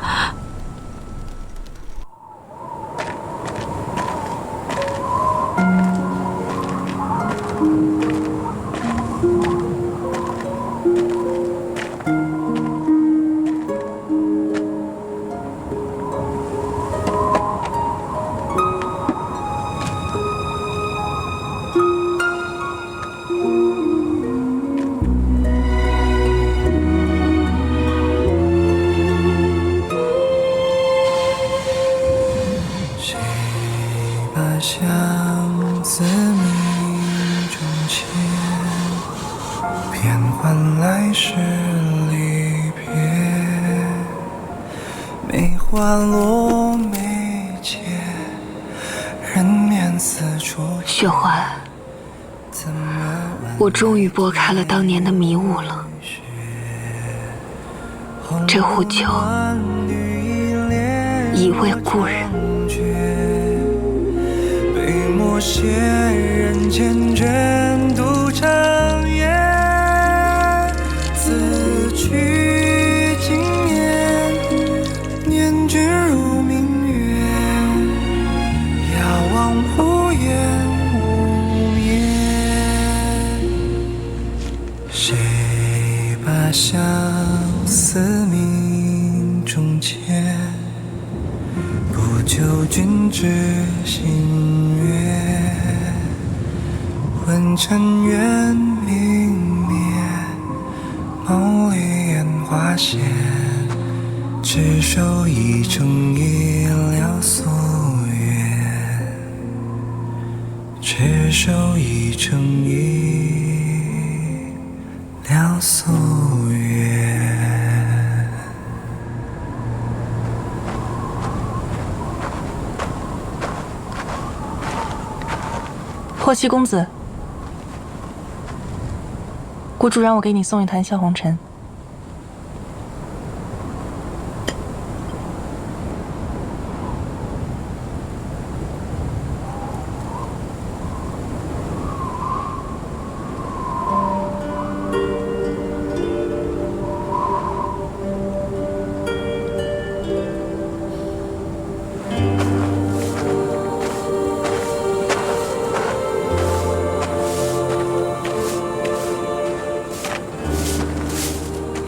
雪环，我终于拨开了当年的迷雾了。这壶酒已为故人。被默写人间卷土长夜，此去经年，念君如明月，遥望无言无眠。谁把相思铭中签？不求君知心悦，问尘缘明灭，梦里烟花现，执手一程一了夙愿，执手一程一了夙愿。霍七公子，谷主让我给你送一坛笑红尘。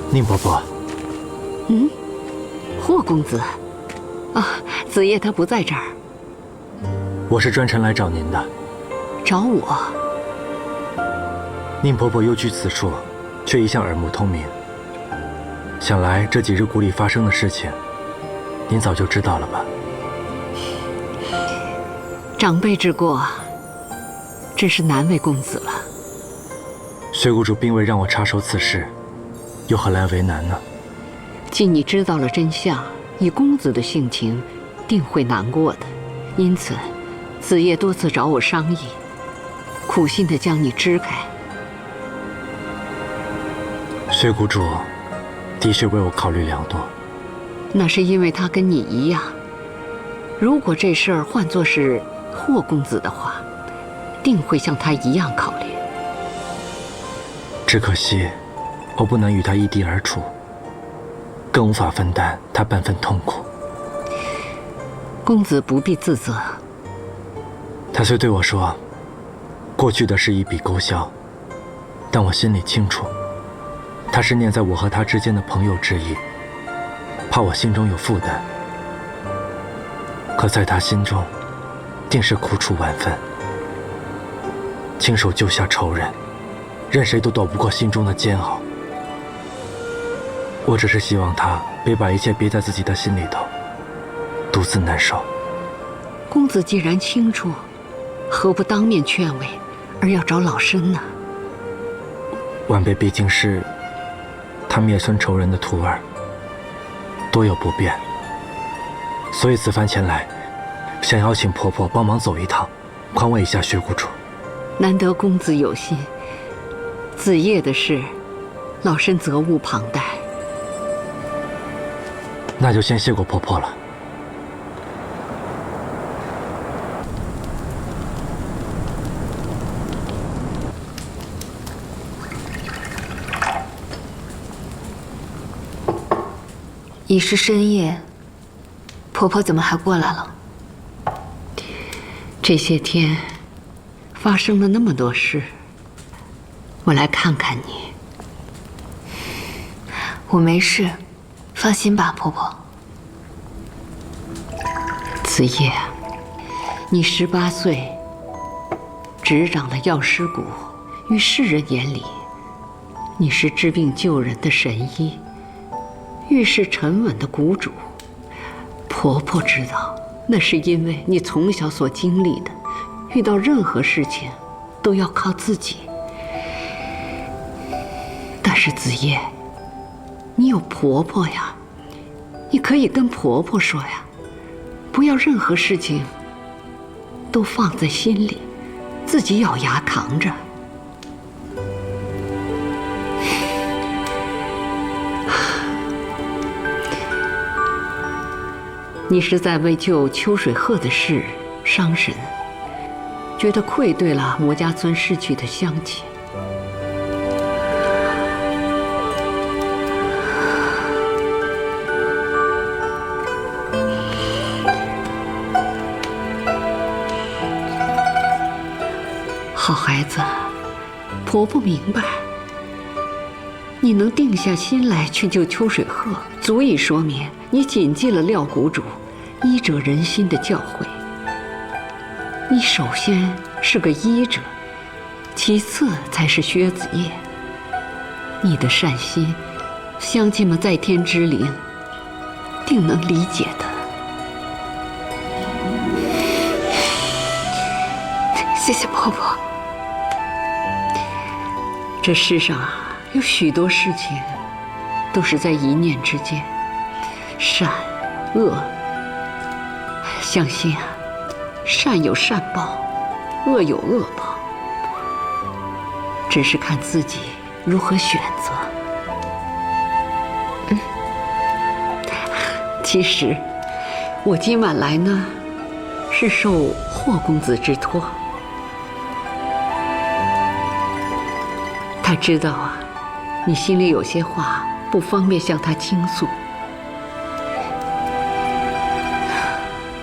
宁伯伯，霍公子，啊，子夜他不在这儿。我是专程来找您的。找我？宁伯伯幽居此处，却一向耳目通明。想来这几日谷里发生的事情，您早就知道了吧？长辈之过，真是难为公子了。血谷主并未让我插手此事，又何来为难呢？既你知道了真相，以公子的性情，定会难过的。因此，子夜多次找我商议，苦心地将你支开。血谷主的确为我考虑良多。那是因为他跟你一样。如果这事儿换作是霍公子的话，定会像他一样考虑。只可惜，我不能与他异地而处，更无法分担他半分痛苦。公子不必自责。他虽对我说，过去的是一笔勾销，但我心里清楚，他是念在我和他之间的朋友之意，怕我心中有负担。可在他心中，定是苦楚万分。亲手救下仇人，任谁都躲不过心中的煎熬。我只是希望他别把一切憋在自己的心里头，独自难受。公子既然清楚，何不当面劝慰，而要找老身呢？晚辈毕竟是他灭村仇人的徒儿，多有不便，所以此番前来，想邀请婆婆帮忙走一趟，宽慰一下薛谷主。难得公子有心，子夜的事，老身责无旁贷。那就先谢过婆婆了。已是深夜，婆婆怎么还过来了？这些天发生了那么多事，我来看看你。我没事，放心吧，婆婆。子夜，你18岁，执掌了药师谷，于世人眼里，你是治病救人的神医，遇事沉稳的谷主。婆婆知道，那是因为你从小所经历的，遇到任何事情都要靠自己。但是子夜，你有婆婆呀，你可以跟婆婆说呀，不要任何事情都放在心里，自己咬牙扛着。你是在为救秋水鹤的事伤神，觉得愧对了魔家村逝去的乡亲。好孩子，婆婆明白，你能定下心来去救秋水鹤，足以说明你谨记了廖谷主医者仁心的教诲。你首先是个医者，其次才是薛子夜。你的善心，乡亲们在天之灵定能理解的。谢谢婆婆。这世上有许多事情都是在一念之间，善恶，相信啊，善有善报，恶有恶报，只是看自己如何选择。其实我今晚来呢，是受霍公子之托。他知道啊，你心里有些话不方便向他倾诉。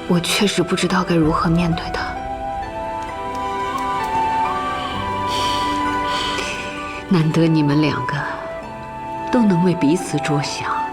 我确实不知道该如何面对他。难得你们两个都能为彼此着想。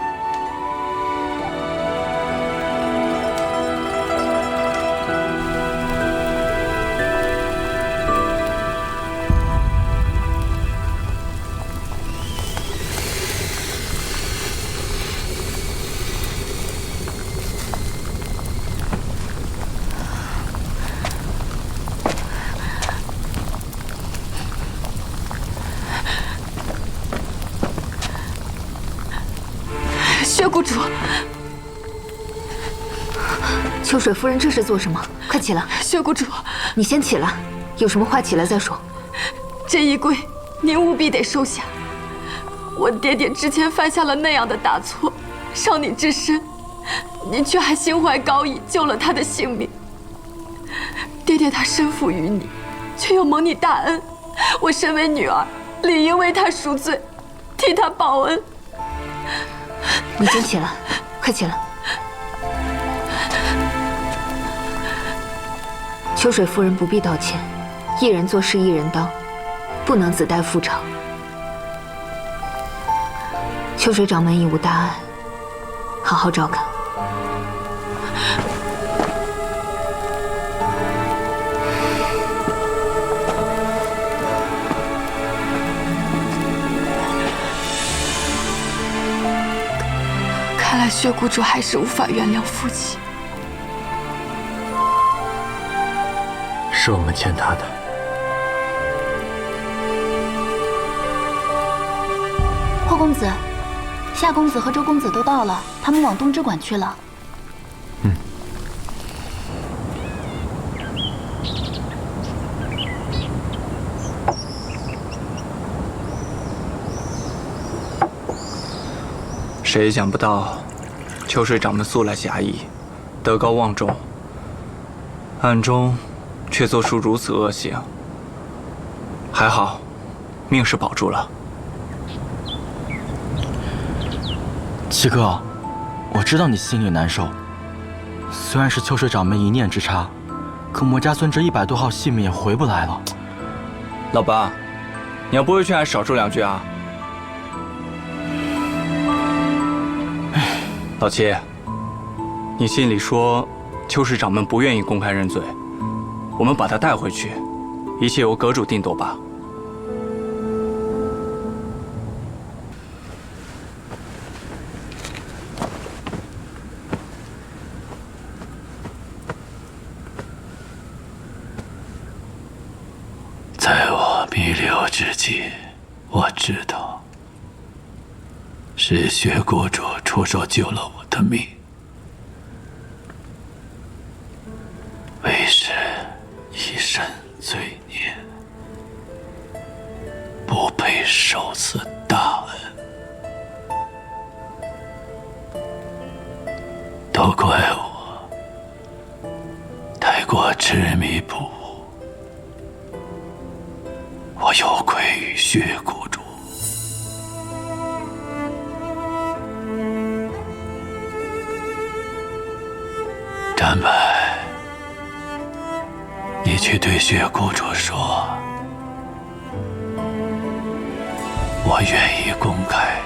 薛谷主，秋水夫人这是做什么？快起来！薛谷主，你先起来，有什么话起来再说。这一跪，您务必得收下。我爹爹之前犯下了那样的大错，伤你至深，您却还心怀高义，救了他的性命。爹爹他身负于你，却又蒙你大恩，我身为女儿，理应为他赎罪，替他报恩。你先起来，快起来！秋水夫人不必道歉，一人做事一人当，不能子代父偿。秋水掌门已无大碍，好好照看。看来薛谷主还是无法原谅父亲。是我们欠他的。霍公子，夏公子和周公子都到了，他们往东之馆去了。谁也想不到，秋水掌门素来侠义，德高望重，暗中却做出如此恶行。还好，命是保住了。七哥，我知道你心里难受。虽然是秋水掌门一念之差，可魔家村这100多号性命也回不来了。老八，你要不会劝还少说2句啊？老七，你心里说秋水掌门不愿意公开认罪，我们把他带回去，一切由阁主定夺吧。在我弥留之际，我知道是薛谷主出手救了我的命。为师一身罪孽，不配受此大恩，都怪我太过痴迷不悟，我有愧于薛谷主。战白，你去对薛谷主说，我愿意公开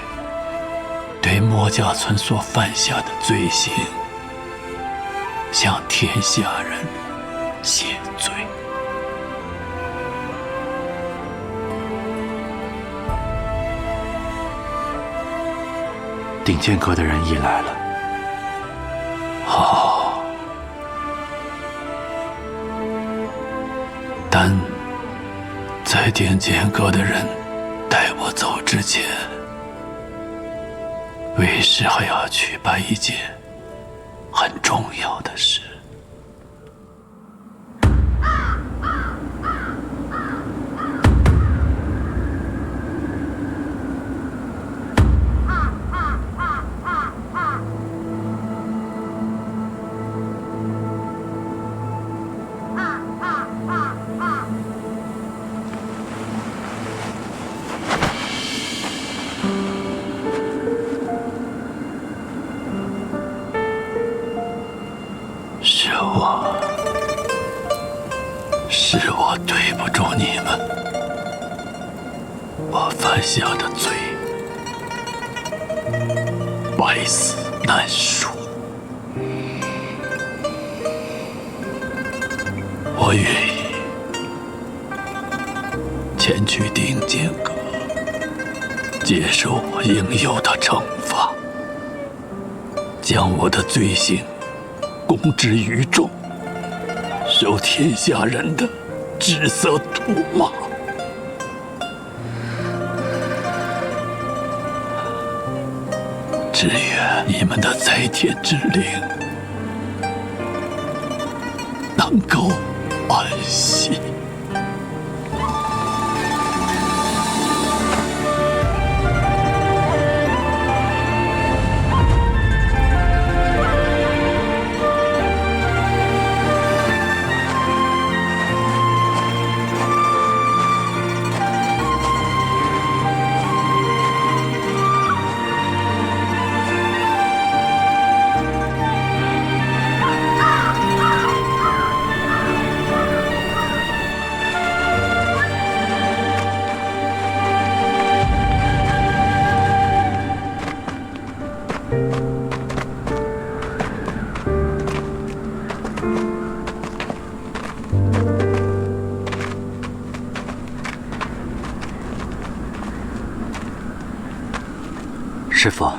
对墨家村所犯下的罪行向天下人谢罪。顶剑阁的人已来了。好。但在顶剑阁的人带我走之前，为师还要去办一件很重要的事。是我对不住你们，我犯下的罪，百死难赎。我愿意前去顶剑阁，接受我应有的惩罚，将我的罪行公之于众，受天下人的指责吐骂。只愿你们的在天之灵能够安息。师父。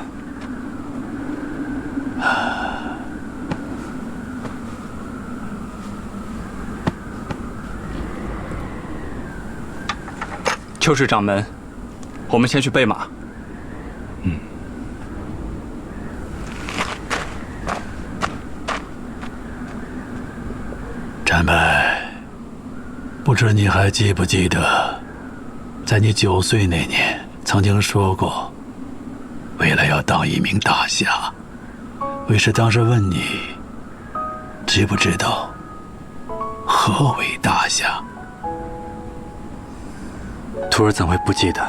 秋水掌门，我们先去备马。战白，不知你还记不记得，在你9岁那年，曾经说过，未来要当一名大侠。为师当时问你，知不知道何为大侠？徒儿怎会不记得？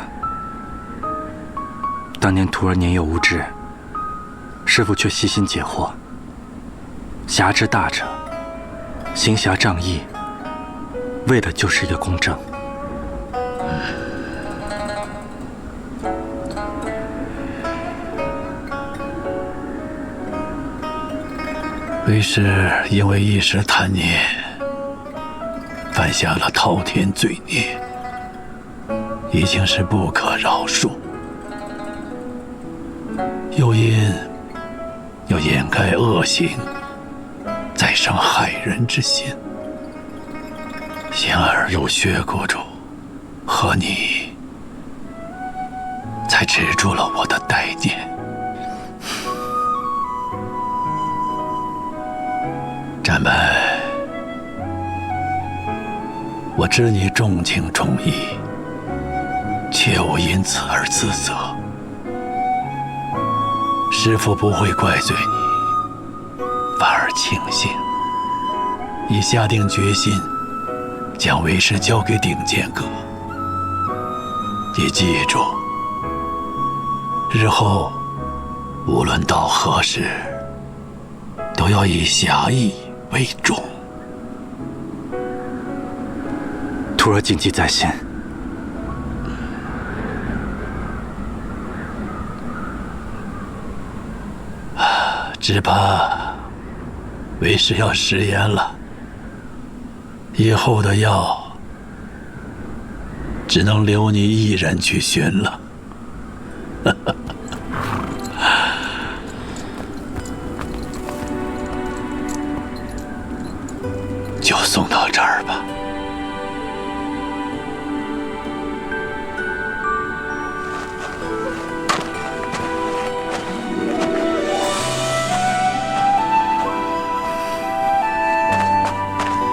当年徒儿年幼无知，师父却悉心解惑。侠之大者，行侠仗义，为的就是一个公正。为师因为一时贪念，犯下了滔天罪孽，已经是不可饶恕。又因要掩盖恶行，再生害人之心，因而有薛谷主和你，才止住了我的歹念。战白，我知你重情重义，切勿因此而自责。师父不会怪罪你，反而庆幸你下定决心将为师交给顶剑阁。你记住，日后无论到何时，都要以侠义为重。徒儿谨记在心。只怕为师要食言了，以后的药只能留你一人去寻了。就送到这儿吧。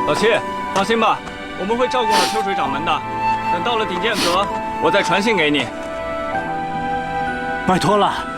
老七，放心吧，我们会照顾好秋水掌门的。等到了顶剑阁，我再传信给你。拜托了。